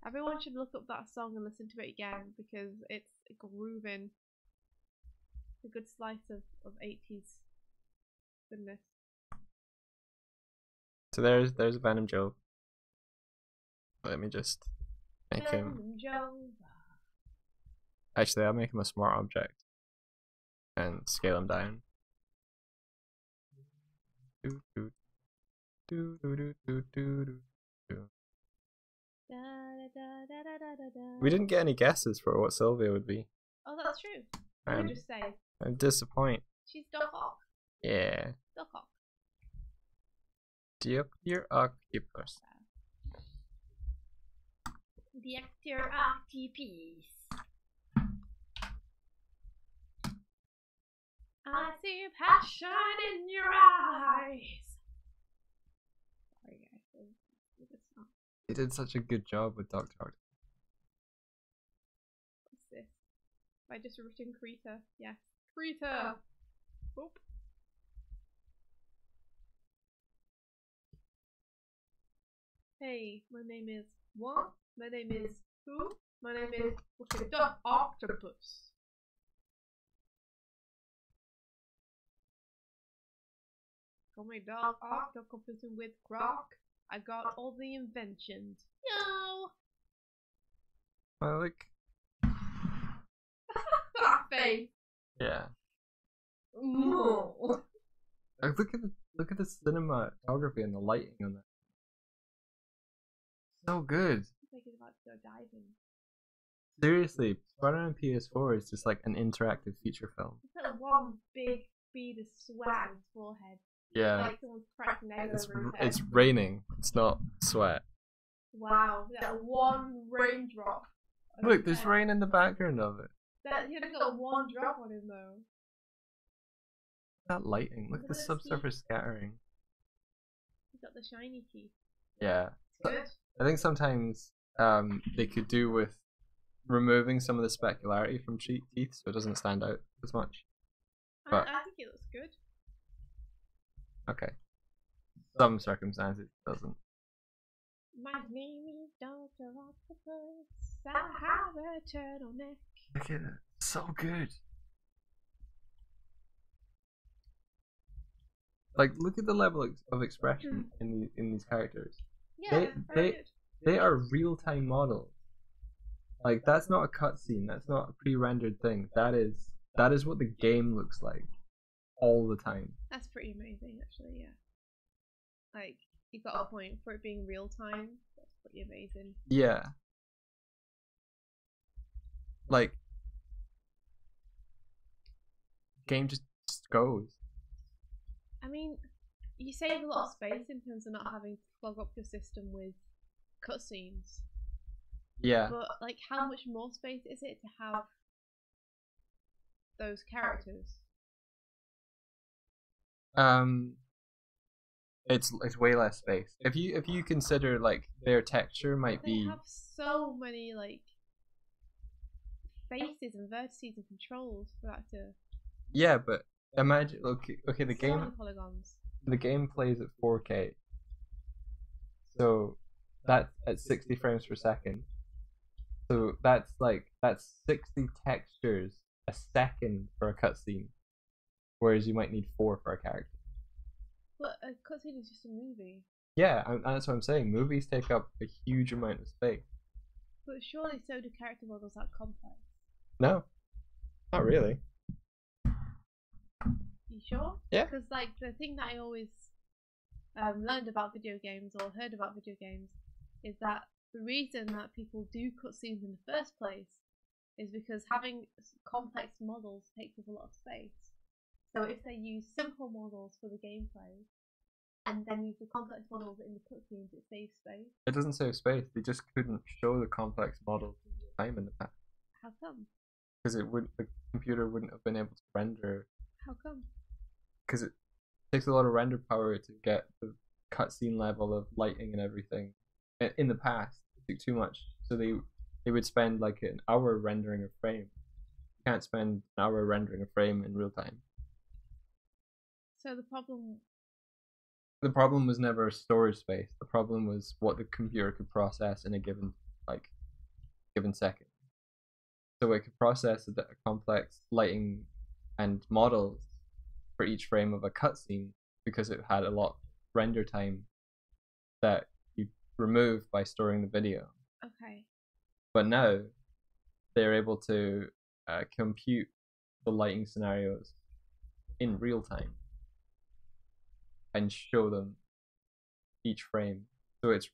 Everyone should look up that song and listen to it again because it's grooving. It's a good slice of 80s goodness. So there's a Venom joke. Let me just Make him. Jumbo. Actually, I'll make him a smart object and scale him down. We didn't get any guesses for what Sylvia would be. Oh, that's true. What did you just say? I'm disappointed. She's Doc Ock. Yeah. Doc Ock. Dear octopus. Dear octopus. I see passion in your eyes. Sorry, guys. They did such a good job with Dr. Octopus. What's this? I just written Krita. Yes. Krita! Boop. Hey, my name is what? My name is who? My name is the octopus. Call me dog octopus with croc. I got all the inventions. No. Well, like. That face. Yeah. No. Like, look at the cinematography and the lighting on that. So good. I think he's about to go diving. Seriously, Spider-Man PS4 is just like an interactive feature film. It's like one big bead of sweat on his forehead. Yeah. Like someone's cracked an egg over his head. It's raining. It's not sweat. Wow, that one raindrop. Look, there's rain in the background of it. That he only got one drop on him though. That lighting. Look at the subsurface scattering. He's got the shiny teeth. Yeah. Good. I think sometimes they could do with removing some of the specularity from teeth so it doesn't stand out as much. But I think it looks good. Okay. Some circumstances it doesn't. My name is Dr. Octopus. I have a turtleneck. Look at it. So good. Like, look at the level of expression in these characters. Yeah, they are real-time models. Like, that's not a cutscene. That's not a pre-rendered thing. That is what the game looks like all the time. That's pretty amazing, actually. Yeah. Like, you got a point for it being real time. That's pretty amazing. Yeah. Like, game just goes. I mean, you save a lot of space in terms of not having to clog up your system with cutscenes. Yeah. But like, how much more space is it to have those characters? It's way less space. If you consider like their texture might They be. have so many like faces and vertices and controls for that to. Yeah, but imagine okay the so game many polygons. The game plays at 4K. So that's at 60 frames per second. So that's 60 textures a second for a cutscene, whereas you might need 4 for a character. But a cutscene is just a movie. Yeah, and that's what I'm saying. Movies take up a huge amount of space. But surely so do character models that complex. No, not really. You sure? Yeah. Because like the thing that I always learned about video games or heard about video games is that the reason that people do cutscenes in the first place is because having complex models takes up a lot of space. So if they use simple models for the gameplay and then use the complex models in the cutscenes, it saves space. It doesn't save space. They just couldn't show the complex models in real time in the past. How come? Because the computer wouldn't have been able to render. How come? Because it takes a lot of render power to get the cutscene level of lighting and everything. In the past, it took too much, so they would spend like an hour rendering a frame. You can't spend an hour rendering a frame in real time. So the problem was never storage space. The problem was what the computer could process in a given second. So it could process a complex lighting and models for each frame of a cutscene because it had a lot of render time that you remove by storing the video. Okay. but now they're able to compute the lighting scenarios in real time and show them each frame. So it's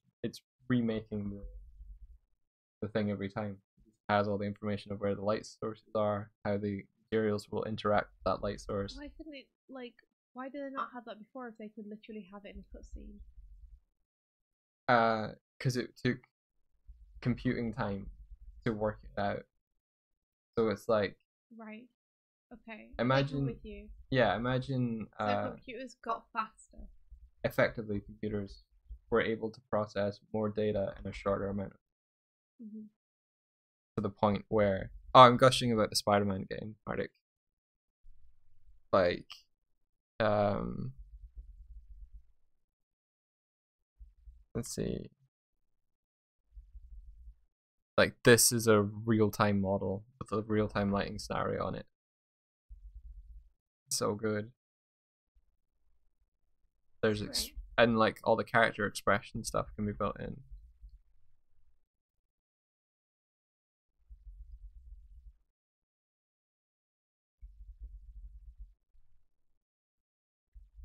remaking the thing every time. It has all the information of where the light sources are, how the materials will interact with that light source. Why couldn't it, like, why did they not have that before if they could literally have it in a cutscene? Because it took computing time to work it out. So it's like, right, okay. Imagine, with you. Yeah, imagine. So computers got faster. Effectively, computers were able to process more data in a shorter amount. Mm-hmm. To the point where, I'm gushing about the Spider-Man game, Arctic. Like, let's see. Like, this is a real-time model with a real-time lighting scenario on it. So good. There's and like all the character expression stuff can be built in.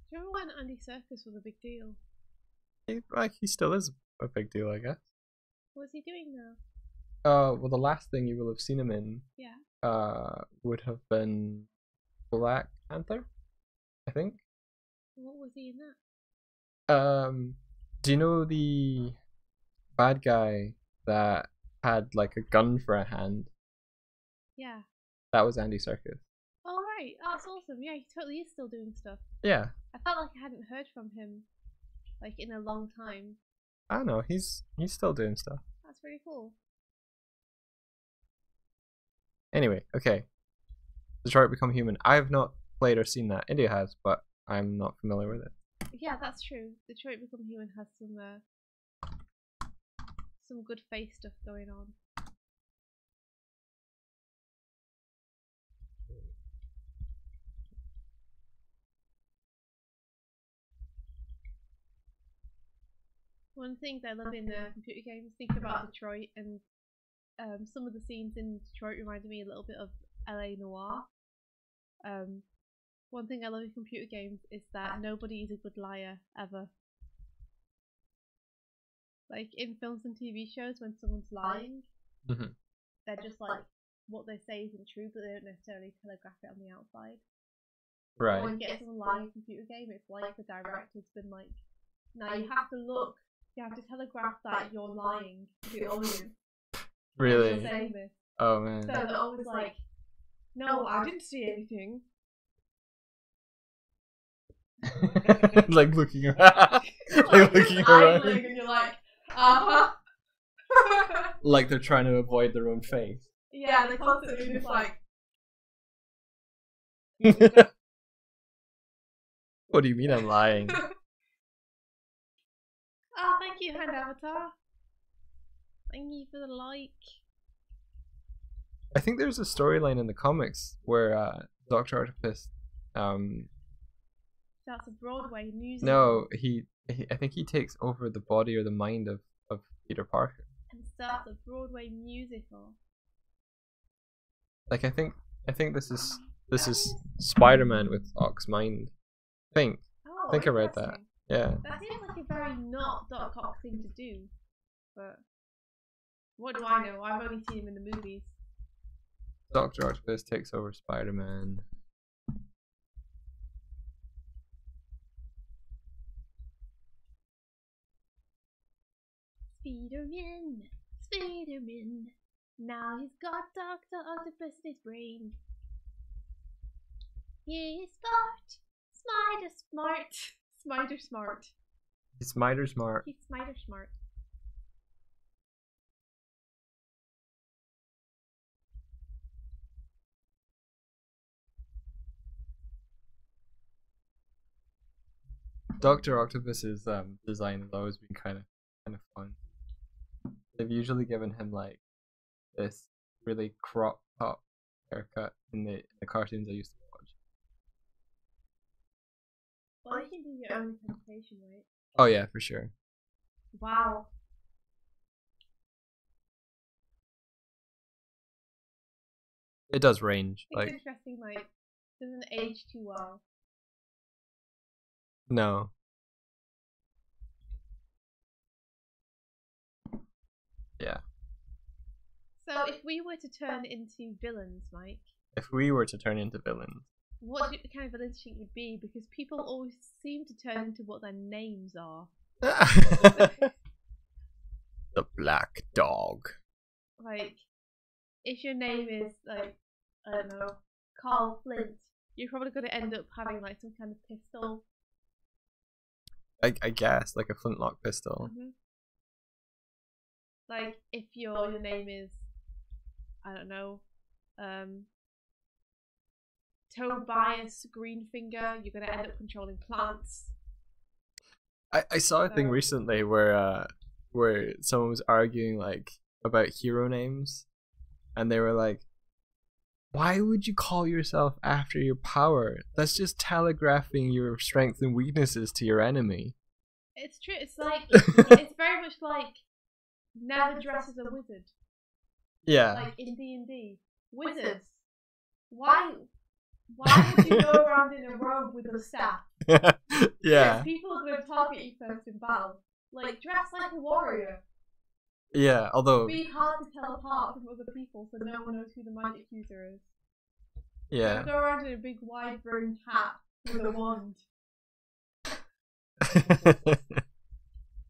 Do you remember when Andy Serkis was a big deal? He still is a big deal, I guess. What's he doing now? Well, the last thing you will have seen him in, would have been Black Panther, I think. What was he in that? Do you know the bad guy that had like a gun for a hand? Yeah. That was Andy Serkis. Oh right, that's awesome. Yeah, he totally is still doing stuff. Yeah. I felt like I hadn't heard from him like in a long time. I don't know, he's still doing stuff. That's pretty cool. Anyway, okay. Detroit Become Human. I have not played or seen that. India has, but I'm not familiar with it. Yeah, that's true. Detroit Become Human has some good face stuff going on. One thing I love in computer games, thinking about Detroit, and some of the scenes in Detroit reminded me a little bit of LA Noire. One thing I love in computer games is that nobody is a good liar ever. Like in films and TV shows, when someone's lying, they're just like, what they say isn't true, but they don't necessarily telegraph it on the outside. Right. When you get someone lying in a computer game, it's like the director's been like, now you have to look, you have to telegraph that you're lying to the audience. Really? Saying this. Oh man. So they're always like, no, I didn't see anything. Like looking around. Like looking around. And you're like, uh-huh. Like they're trying to avoid their own face. Yeah, they're constantly just like. What do you mean I'm lying? Oh, thank you, Hand Avatar. Thank you for the like. I think there's a storyline in the comics where Dr. Octopus That's a Broadway musical. No, I think he takes over the body or the mind of Peter Parker. And starts a Broadway musical. Like I think this is Spider-Man with Oc's mind. I think I read that. Yeah. That seems like a very not Doc Ock thing to do. But what do I know? I've only seen him in the movies. Dr. Octopus takes over Spider-Man. Spider-Man. Now he's got Dr. Octopus in his brain. He's smart. Spider smart. He's Spider smart. He's Spider smart. Dr. Octopus's design has always been kind of fun. They've usually given him like this really crop top haircut in the cartoons I used to watch. Well, you can do your own interpretation, right? Oh yeah, for sure. Wow. It does range. It's Like, interesting, like, doesn't age too well. no. Yeah. So if we were to turn into villains, Mike, If we were to turn into villains. what kind of villains do you think would be? Because people always seem to turn into what their names are. The Black Dog. Like, if your name is, like, I don't know, Carl Flint, you're probably going to end up having, like, some kind of pistol. I guess, like a flintlock pistol. Mm-hmm. Like, if your name is, I don't know, Tobias Greenfinger, you're going to end up controlling plants. I saw a thing recently where someone was arguing like about hero names, and they were like, why would you call yourself after your power? That's just telegraphing your strengths and weaknesses to your enemy. It's true. It's like, it's very much like never dress as a wizard. Yeah. Like in D&D. Wizards. Why would you go around in a robe with a staff? Yeah. Because people are going to target you first in battle. Like, dress like a warrior. Yeah, although... Be hard to tell apart from other people so no one knows who the magic user is. Yeah. Don't go around in a big wide-brimmed hat with a wand.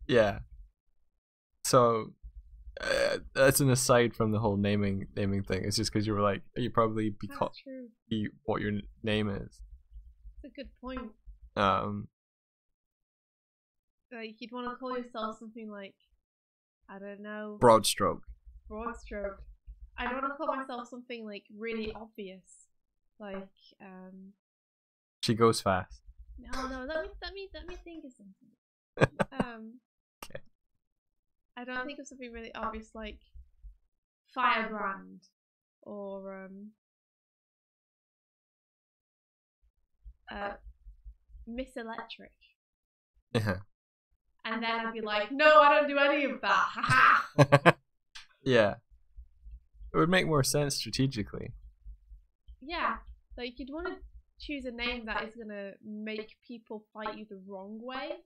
Yeah. So, that's an aside from the whole naming thing. It's just because you were like, you probably be what your name is. That's a good point. Like, you'd want to call yourself something like, I don't know. Broadstroke. Broadstroke. I don't want to call myself something like really obvious. Like, She goes fast. No, let me think of something. Okay. I don't think of something really obvious like Firebrand or Miss Electric. Yeah. And then I'd be like, no, I don't do any of that. Haha. Yeah. It would make more sense strategically. Yeah. Like, you'd want to choose a name that is going to make people fight you the wrong way.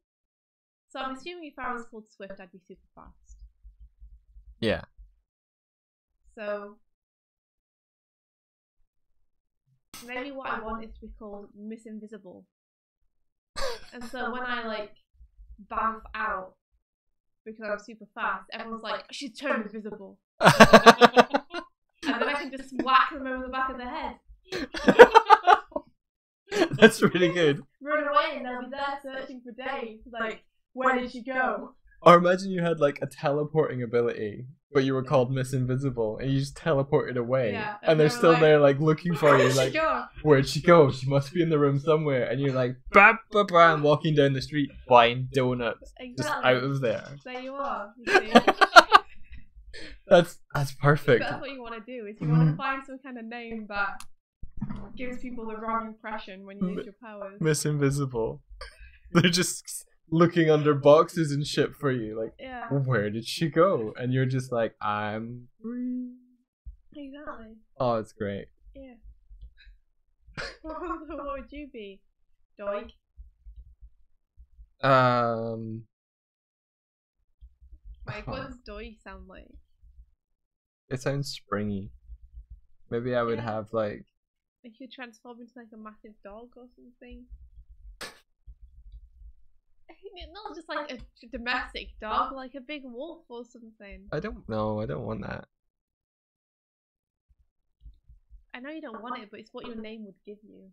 So I'm assuming if I was called Swift, I'd be super fast. Yeah. So maybe what I want is to be called Miss Invisible. And so when I, like, bounce out because I'm super fast, everyone's like, she's turned invisible. And then I can just whack them over the back of the head. That's really good. Run away and they'll be there searching for days. Like, where did she go? Or imagine you had like a teleporting ability, but you were called Miss Invisible, and you just teleported away, Yeah, and they're still there like looking for you, Where'd like, she go? where'd she go? She must be in the room somewhere, and you're like, bah, bah, bah, and walking down the street buying donuts, Exactly. just out of there. There you are. You see? That's perfect. That's what you want to do. Is you want to find some kind of name that gives people the wrong impression when you use your powers. Miss Invisible. They're just looking under boxes and shit for you, like, Yeah. where did she go? And you're just like, I'm free. Exactly. Oh, it's great. Yeah. What would you be? Doig? Like, what does Doig sound like? It sounds springy. Maybe I would have like Like you transform into like a massive dog or something. Not just like a domestic dog, like a big wolf or something. I don't know. I don't want that. I know you don't want it, but it's what your name would give you.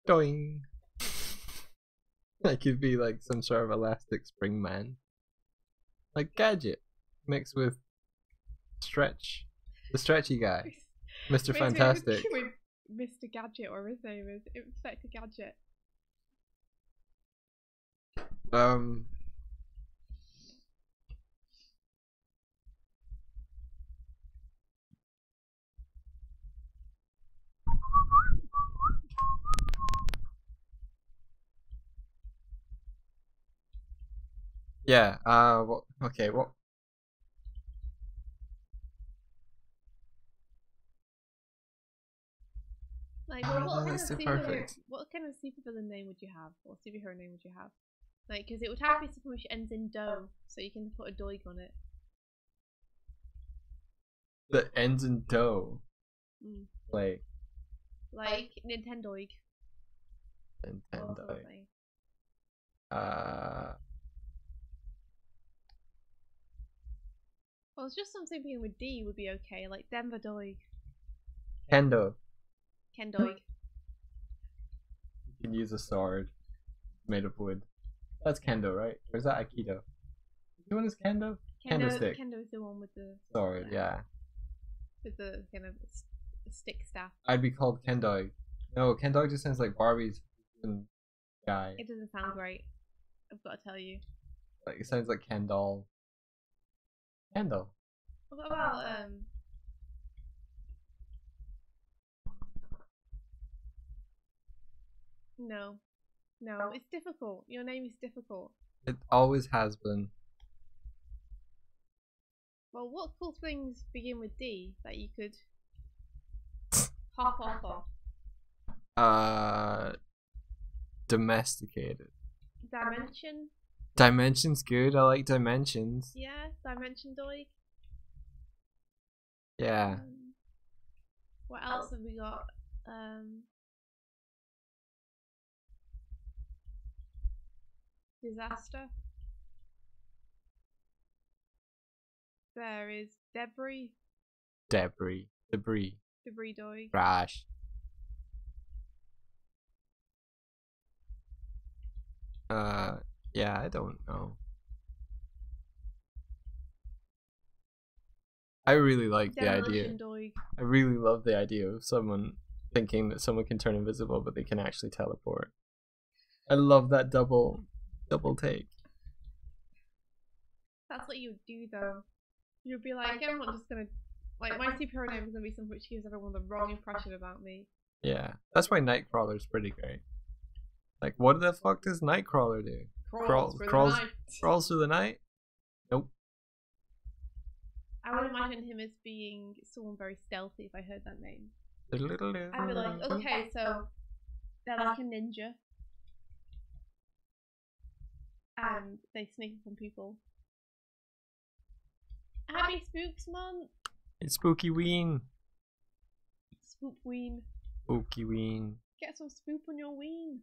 Doing. I could be like some sort of elastic spring man. Like Gadget mixed with Stretch. The stretchy guy. Mr. Fantastic. With Mr. Gadget, or his name is Inspector Gadget. Yeah, okay, what Like, well, That's so perfect. what kind of supervillain name would you have, or superhero name would you have? Like, because it would have to be something which ends in dough, so you can put a Doig on it. That ends in dough. Mm. Like Nintendoig. Nintendo. Well, it's just something being with D would be okay, like Denver Doig. Kendo. Ken Doig. You can use a sword made of wood. That's kendo, right? Or is that aikido? Which one is kendo? Kendo stick. Kendo is the one with the sword, yeah. With the kind of stick staff. I'd be called Kendog. No, Kendog just sounds like Barbie's guy. It doesn't sound great. I've got to tell you. Like it sounds like Ken doll. Kendall. What about No. No, it's difficult. Your name is difficult. It always has been. Well, what cool things begin with D that you could hop off of? Domesticated. Dimension? Dimension's good. I like dimensions. Yeah, Dimension Doig. Yeah. What else have we got? Disaster. There is Debris. Debris. Debris Doig. Crash. Yeah, I don't know. I really like the idea. Doig. I really love the idea of someone thinking that someone can turn invisible, but they can actually teleport. I love that double take. That's what you would do, though. You'd be like, I'm not just gonna, like, my superhero name is gonna be something which gives everyone the wrong impression about me. Yeah, that's why Nightcrawler's pretty great. Like, what the fuck does Nightcrawler do? Crawls through the night? Nope. I would imagine him as being someone very stealthy if I heard that name. I'd be like, okay, so they're like a ninja. And they sneak up on people. Happy Spooks Month! It's Spooky Ween. Spoopween. Spooky Ween. Get some spoop on your ween.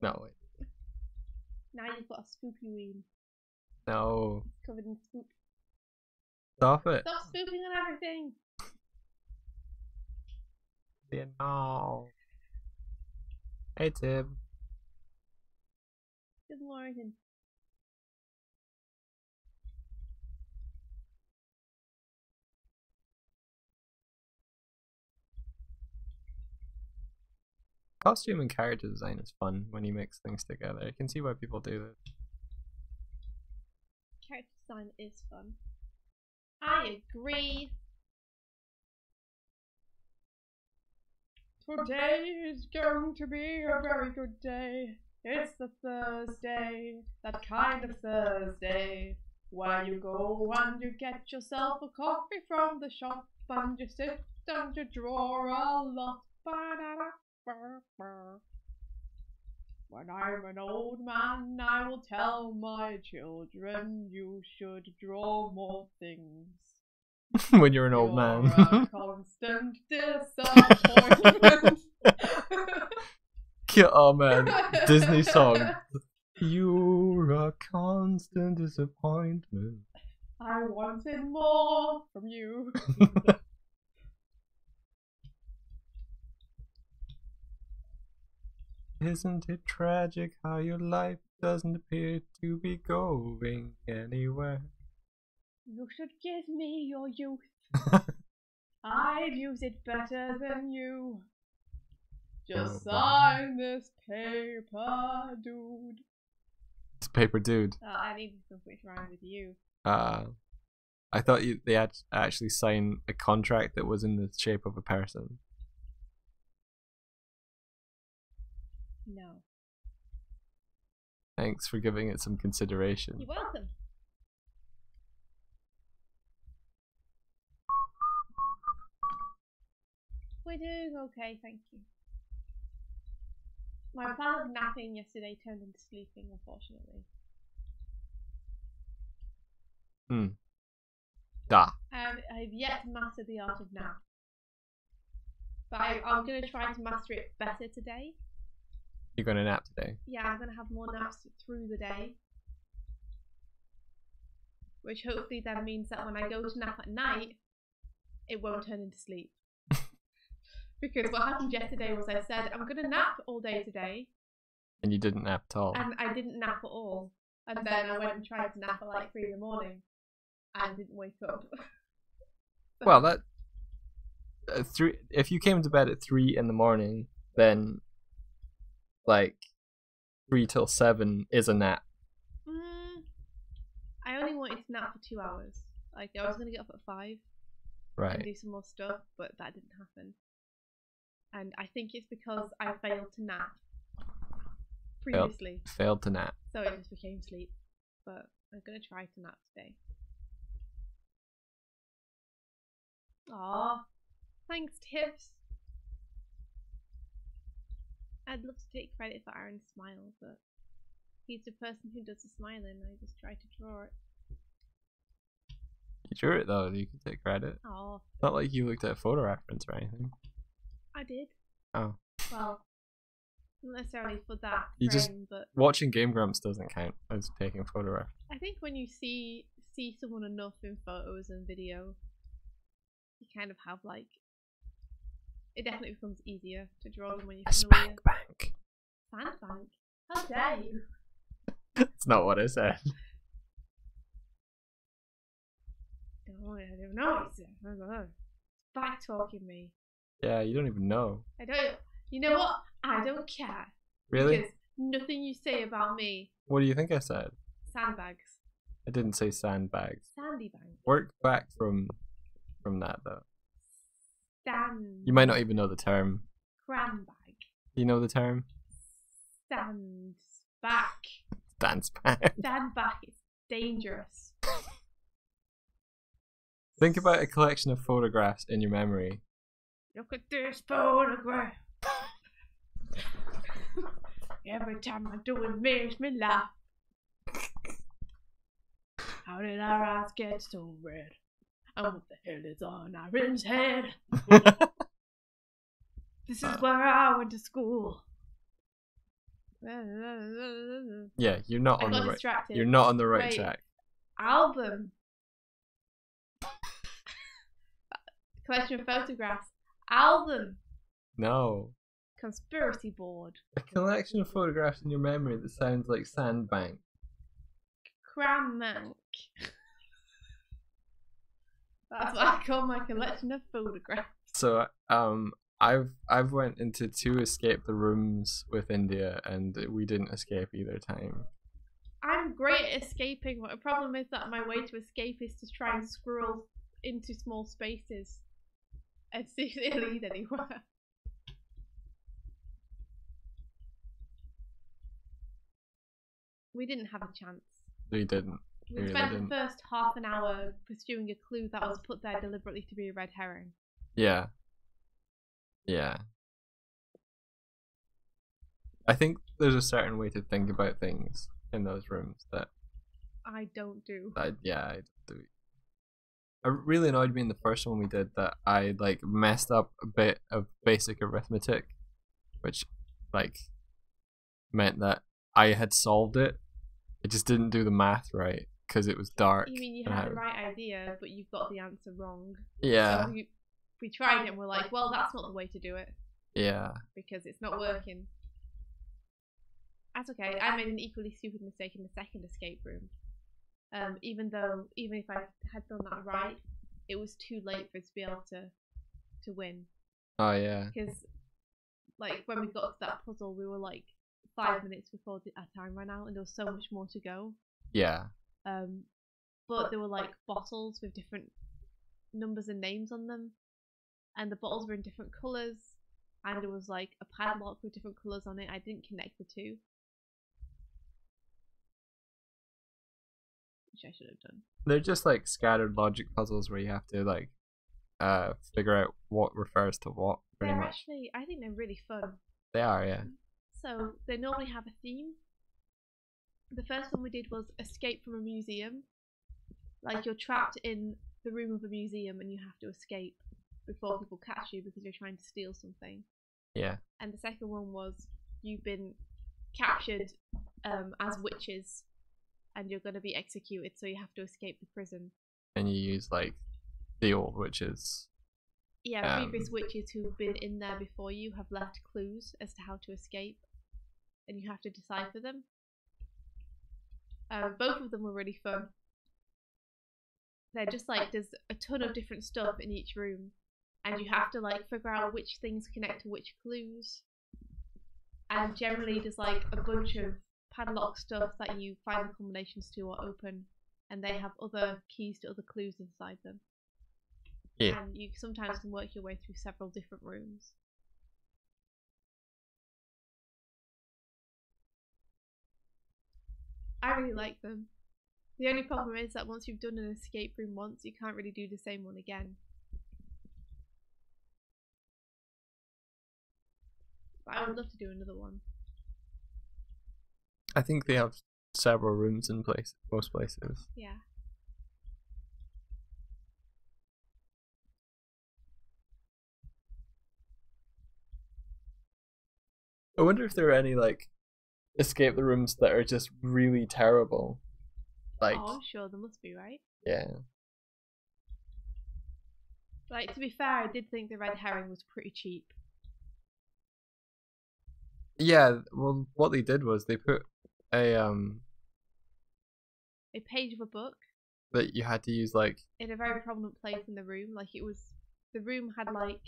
No, wait. Now you've got a spoopy ween. No. It's covered in spoop. Stop it. Stop spooping on everything. Yeah, no. Hey, Tib. Good morning. Costume and character design is fun when you mix things together. I can see why people do this. Character design is fun. I agree. Today is going to be a very good day. It's the Thursday, that kind of Thursday, where you go and you get yourself a coffee from the shop and you sit and you draw a lot. When I'm an old man, I will tell my children you should draw more things. When you're an old man. A constant disappointment. Oh man, Disney song. You're a constant disappointment. I wanted more from you. Isn't it tragic how your life doesn't appear to be going anywhere? You should give me your youth. I'd use it better than you. Just sign this paper, dude. This paper dude. I needed something which rhymed with you. I thought they had actually signed a contract that was in the shape of a person. No. Thanks for giving it some consideration. You're welcome. We're doing okay, thank you. My plan of napping yesterday turned into sleeping, unfortunately. Da. I've yet to master the art of nap. But I'm going to try to master it better today. You're going to nap today? Yeah, I'm going to have more naps through the day. Which hopefully then means that when I go to nap at night, it won't turn into sleep. Because what happened yesterday was I said, I'm going to nap all day today. And you didn't nap at all. And I didn't nap at all. And then I went and tried to nap at like 3 in the morning. And didn't wake up. Well, that... if you came to bed at 3 in the morning, then like 3 till 7 is a nap. I only wanted to nap for 2 hours. Like I was going to get up at 5 and do some more stuff, but that didn't happen. And I think it's because I failed to nap previously. Failed to nap. So it just became sleep. But I'm going to try to nap today. Aw, thanks, Tips. I'd love to take credit for Aaron's smile, but he's the person who does the smiling. I just try to draw it. You drew it though, you can take credit. Oh. It's not like you looked at a photo reference or anything. I did. Oh. Well, not necessarily for that you frame, just, but watching Game Grumps doesn't count as taking a photo reference. I think when you see someone enough in photos and video, you kind of have like, it definitely becomes easier to draw them when you're familiar. Spank bank. Sandbank? How dare you? That's not what I said. I don't know what you said. I don't know. Back talking me. Yeah, you don't even know. I don't. You know what? I don't care. Really? Because nothing you say about me. What do you think I said? Sandbags. I didn't say sandbags. Sandy bank. Work back from that though. Stand. You might not even know the term. Cram bag. Do you know the term? Stand back. Dance back. Stand back. It's dangerous. Think about a collection of photographs in your memory. Look at this photograph. Every time I do it makes me laugh. How did our eyes get so red? And what the hell is on Aaron's head? This is where I went to school. Yeah, you're not on the right. Distracted. You're not on the right track. Album. Collection of photographs. Album. No. Conspiracy board. A collection of photographs in your memory that sounds like sandbank. Crammank. That's what I call my collection of photographs. So I've went into 2 escape the rooms with India and we didn't escape either time. I'm great at escaping, but the problem is that my way to escape is to try and scroll into small spaces and see if they lead anywhere. We didn't have a chance. We didn't. We spent the first half an hour pursuing a clue that was put there deliberately to be a red herring. Yeah. Yeah. I think there's a certain way to think about things in those rooms that I don't do. I don't do. It really annoyed me in the first one we did that I like messed up a bit of basic arithmetic, which like meant that I had solved it. I just didn't do the math right because it was dark. You mean you had the right idea, but you've got the answer wrong? Yeah. So we tried it and we're like, well, that's not the way to do it. Yeah. Because it's not working. That's okay. I made an equally stupid mistake in the second escape room. Even if I had done that right, it was too late for us to be able to win. Oh yeah. Because like when we got to that puzzle, we were like 5 minutes before our time ran out, and there was so much more to go. Yeah. But there were like bottles with different numbers and names on them, and the bottles were in different colours, and there was like a padlock with different colours on it. I didn't connect the two, which I should have done. They're just like scattered logic puzzles where you have to like figure out what refers to what, pretty They're much. actually, I think they're really fun. They are, yeah. So they normally have a theme. The first one we did was escape from a museum. Like you're trapped in the room of a museum and you have to escape before people catch you because you're trying to steal something. Yeah. And the second one was you've been captured as witches and you're going to be executed, so you have to escape the prison. And you use like the old witches. Yeah, previous witches who've been in there before you have left clues as to how to escape, and you have to decipher them. Both of them were really fun. They're just like there's a ton of different stuff in each room, and you have to like figure out which things connect to which clues. And generally, there's like a bunch of padlock stuff that you find the combinations to or open, and they have other keys to other clues inside them. Yeah. And you sometimes can work your way through several different rooms. I really like them. The only problem is that once you've done an escape room once, you can't really do the same one again. But I would love to do another one. I think they have several rooms in most places. Yeah. I wonder if there are any like escape the rooms that are just really terrible. Like, oh, I'm sure there must be, right? Yeah. Like, to be fair, I did think the red herring was pretty cheap. Yeah, well, what they did was they put a page of a book that you had to use like in a very prominent place in the room. Like the room had like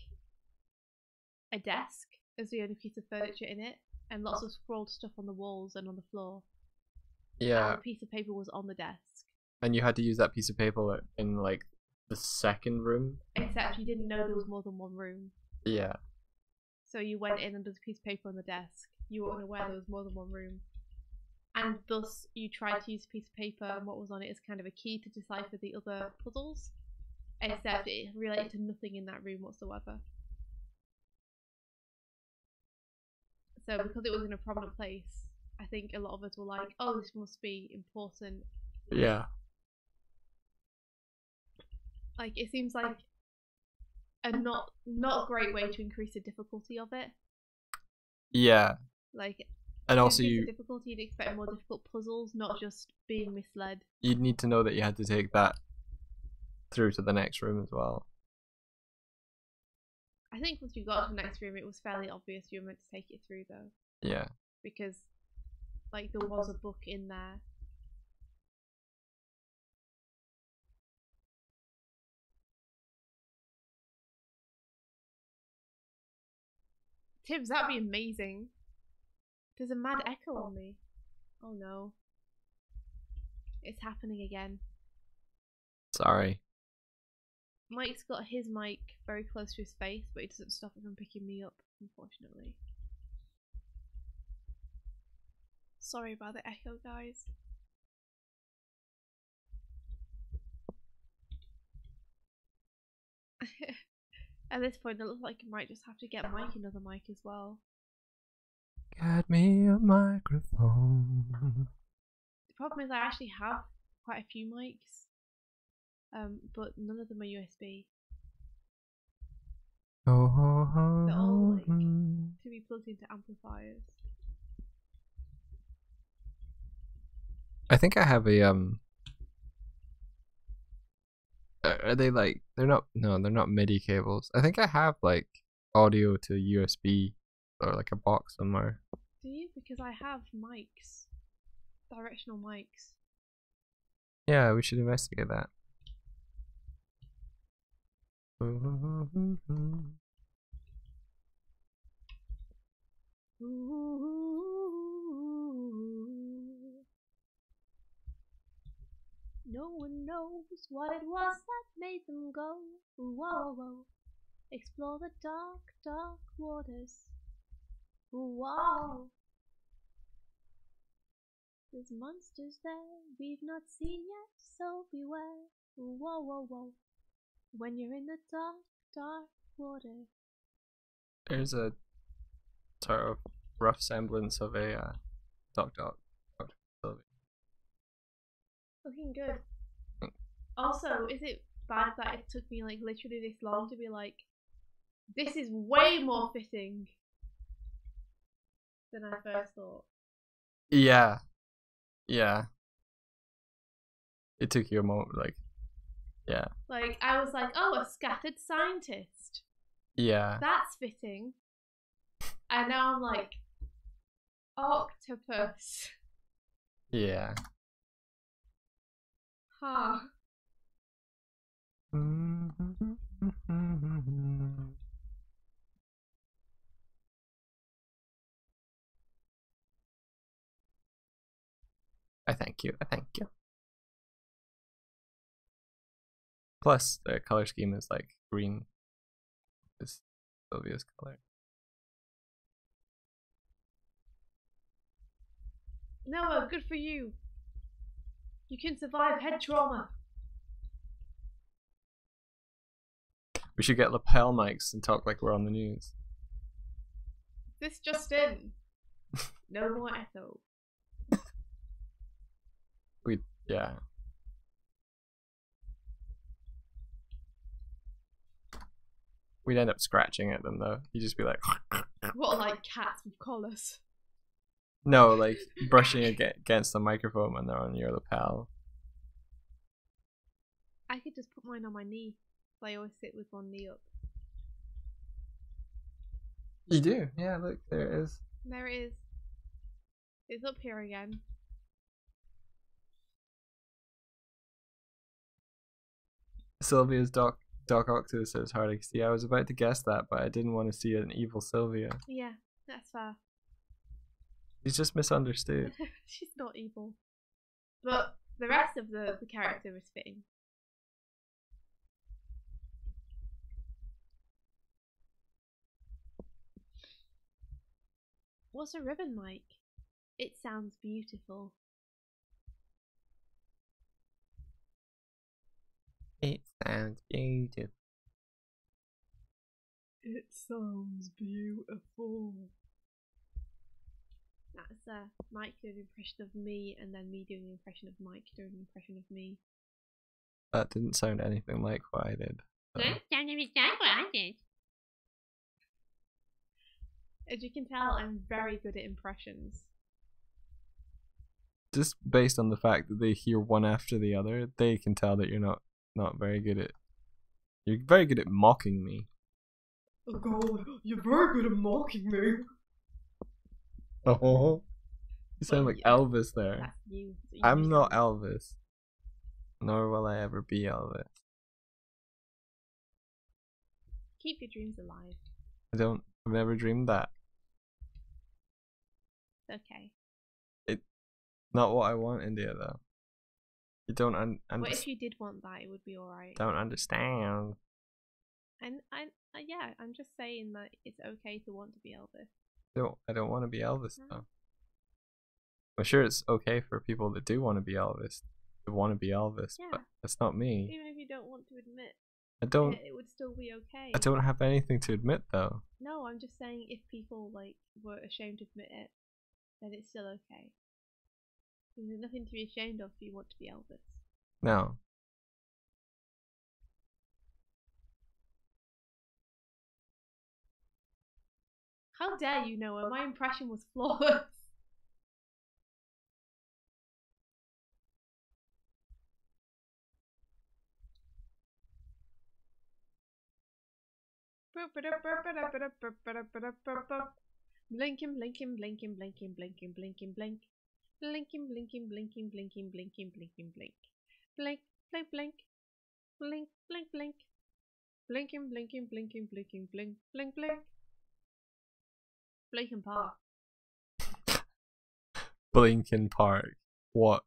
a desk as the only piece of furniture in it, and lots of scrawled stuff on the walls and on the floor. Yeah. And a piece of paper was on the desk. And you had to use that piece of paper in like the second room. Except you didn't know there was more than one room. Yeah. So you went in and there's a piece of paper on the desk. You were unaware there was more than one room. And thus you tried to use a piece of paper and what was on it as kind of a key to decipher the other puzzles. Except it related to nothing in that room whatsoever. So because it was in a prominent place, I think a lot of us were like, oh, this must be important. Yeah. Like, it seems like a not a great way to increase the difficulty of it. Yeah. Like, and also the difficulty, you'd expect more difficult puzzles, not just being misled. You'd need to know that you had to take that through to the next room as well. I think once you got to the next room, it was fairly obvious you were meant to take it through, though. Yeah. Because, like, there was a book in there. Tibbs, that'd be amazing. There's a mad echo on me. Oh no. It's happening again. Sorry. Mike's got his mic very close to his face, but it doesn't stop it from picking me up, unfortunately. Sorry about the echo, guys. At this point, it looks like you might just have to get Mike another mic as well. Get me a microphone. The problem is I actually have quite a few mics, but none of them are USB. They're all like to be plugged into amplifiers. I think I have a are they like they're not MIDI cables. I think I have like audio to USB or like a box somewhere. Do you? Because I have mics. Directional mics. Yeah, we should investigate that. No one knows what it was that made them go. Whoa, whoa. Explore the dark, dark waters. Whoa. There's monsters there we've not seen yet, so beware. Whoa, whoa, whoa. When you're in the dark, dark water. There's a sort of rough semblance of a Dr. Sylvie. Looking good. Also, is it bad that it took me like literally this long to be like, this is way more fitting than I first thought? Yeah. Yeah. It took you a moment, like, yeah. Like, I was like, oh, a scattered scientist. Yeah. That's fitting. And now I'm like, octopus. Yeah. Huh. I thank you. I thank you. Plus, the color scheme is like green. Is Sylvia's color. Noah, good for you. You can survive head trauma. We should get lapel mics and talk like we're on the news. This just in. No more echo. Yeah. We'd end up scratching at them though. You'd just be like, What, like cats with collars? no, like brushing against the microphone when they're on your lapel. I could just put mine on my knee. I always sit with one knee up. You do? Yeah, look, there it is. There it is. It's up here again. Sylvia's Doc Octopus says Hardy. See, I was about to guess that, but I didn't want to see an evil Sylvia. Yeah, that's fair. She's just misunderstood. She's not evil. But the rest of the character is fitting. What's a ribbon like? It sounds beautiful. It sounds beautiful. It sounds beautiful. That's Mike doing an impression of me, and then me doing an impression of Mike doing an impression of me. That didn't sound anything like what I did. So. As you can tell, I'm very good at impressions. Just based on the fact that they hear one after the other, they can tell that you're not very good at. You're very good at mocking me. Oh God, you're very good at mocking me. Oh, you sound like Elvis there. That's you. I'm not Elvis, nor will I ever be Elvis. Keep your dreams alive. I've never dreamed that. Okay. It's not what I want, India, though. You don't understand. What if you did want that? It would be alright. Don't understand. And yeah, I'm just saying that it's okay to want to be Elvis. I don't want to be Elvis, though. I'm sure it's okay for people that do want to be Elvis to want to be Elvis, Yeah. but that's not me. Even if you don't want to admit it would still be okay. I don't have anything to admit, though. No, I'm just saying if people like were ashamed to admit it, then it's still okay. There's nothing to be ashamed of if you want to be Elvis. No. How dare you, Noah? My impression was flawless. Blinking, blinking, blinking, blinking, blinking, blinking, blink. Blinking, blinking, blinking, blinking, blinking, blinking, blink. Blink, blink, blink. Blink, blink, blink. Blinking, blinking, blinking, blinking, blink, blink, blink. Blinking Park. Blinkin' Park. What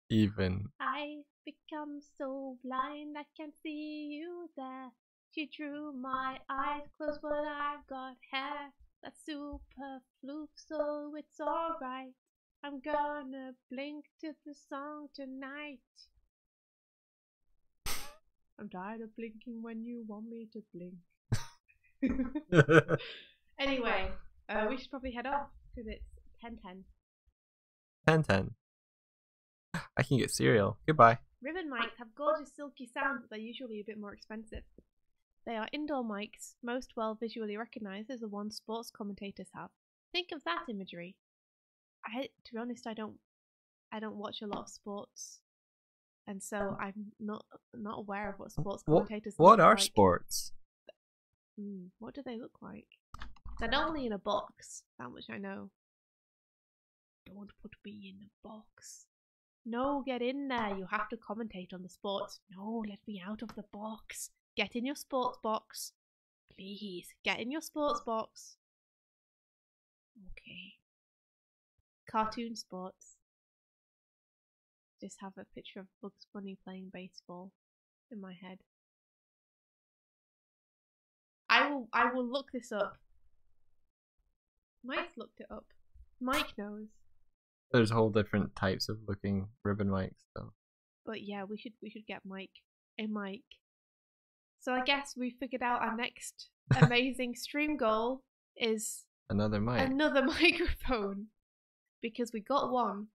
even? I've become so blind I can't see you there. She drew my eyes closed, but I've got hair that's super fluke, so it's alright. I'm gonna blink to the song tonight. I'm tired of blinking when you want me to blink. Anyway, we should probably head off because it's 10:10. 10:10. I can get cereal. Goodbye. Ribbon mics have gorgeous silky sounds, but they're usually a bit more expensive. They are indoor mics, most well visually recognised as the ones sports commentators have. Think of that imagery. To be honest, I don't watch a lot of sports, and so I'm not aware of what sports commentators What look are like. sports? What do they look like? They're normally in a box. That much I know. Don't put me in a box. No, get in there. You have to commentate on the sports. No, let me out of the box. Get in your sports box. Please, get in your sports box. Okay. Cartoon sports. Just have a picture of Bugs Bunny playing baseball in my head. I will look this up. Mike's looked it up. Mike knows. There's whole different types of looking ribbon mics though. But yeah, we should get Mike a mic. So I guess we figured out our next amazing stream goal is another microphone, because we got one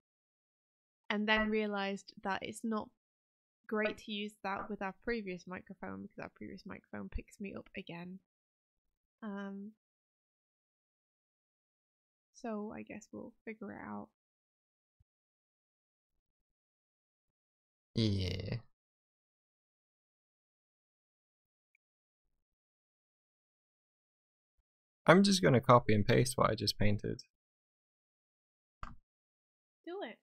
and then realized that it's not great to use that with our previous microphone because our previous microphone picks me up again. So I guess we'll figure it out. Yeah. I'm just gonna copy and paste what I just painted. Do it.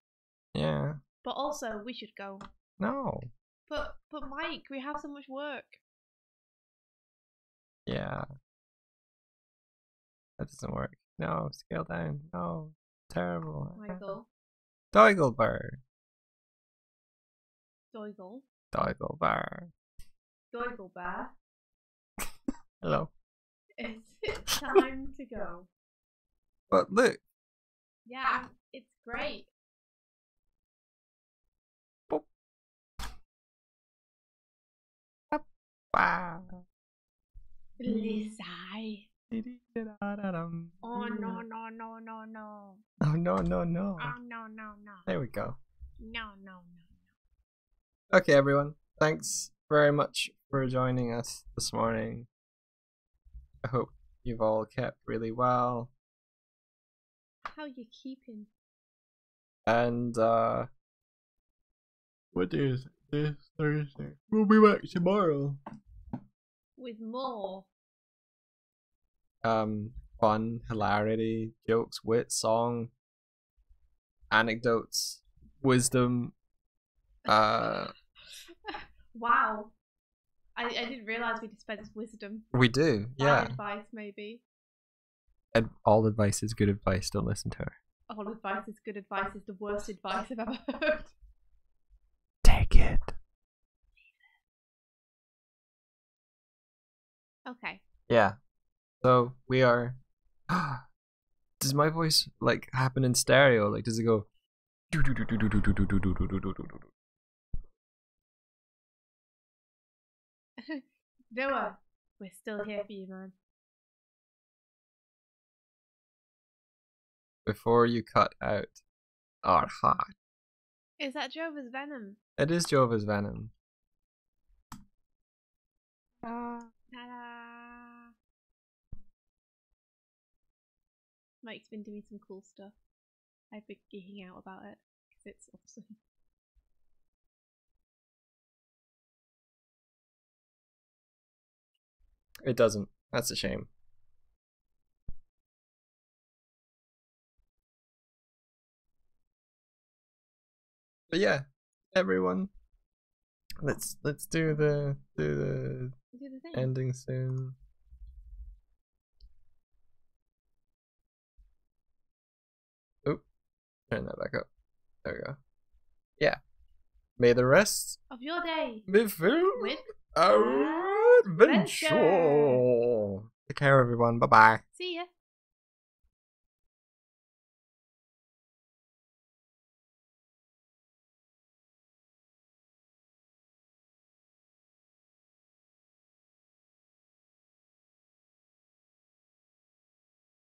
Yeah. But also, we should go. No. But Mike, we have so much work. Yeah. That doesn't work. No, scale down. No. Terrible. Michael. Doigelbar. Doigle. Doigelbar. Doigelbar. Hello. It's time to go. But look. Yeah, it's great. Boop. Wow. Lizai. Oh no. Oh no. Oh no. There we go. No. Okay, everyone. Thanks very much for joining us this morning. I hope you've all kept really well. How you keeping? And what day is it? This Thursday. We'll be back tomorrow. With more. Fun, hilarity, jokes, wit, song, anecdotes, wisdom. Wow. I didn't realise we dispense wisdom. We do, yeah. Bad advice, maybe. And all advice is good advice. Don't listen to her. All advice is good advice is the worst advice I've ever heard. Take it. Okay. Yeah. So we are. Does my voice like happen in stereo? Like, does it go? Noah, we're still here for you, man. Before you cut out our heart. Is that Jova's venom? It is Jova's venom. Ta-da! Mike's been doing some cool stuff. I've been geeking out about it because it's awesome. It doesn't. That's a shame. But yeah, everyone, let's do the thing. ending soon. Oop, turn that back up. There we go. Yeah. May the rest of your day be filled with adventure. Take care, everyone. Bye bye. See ya.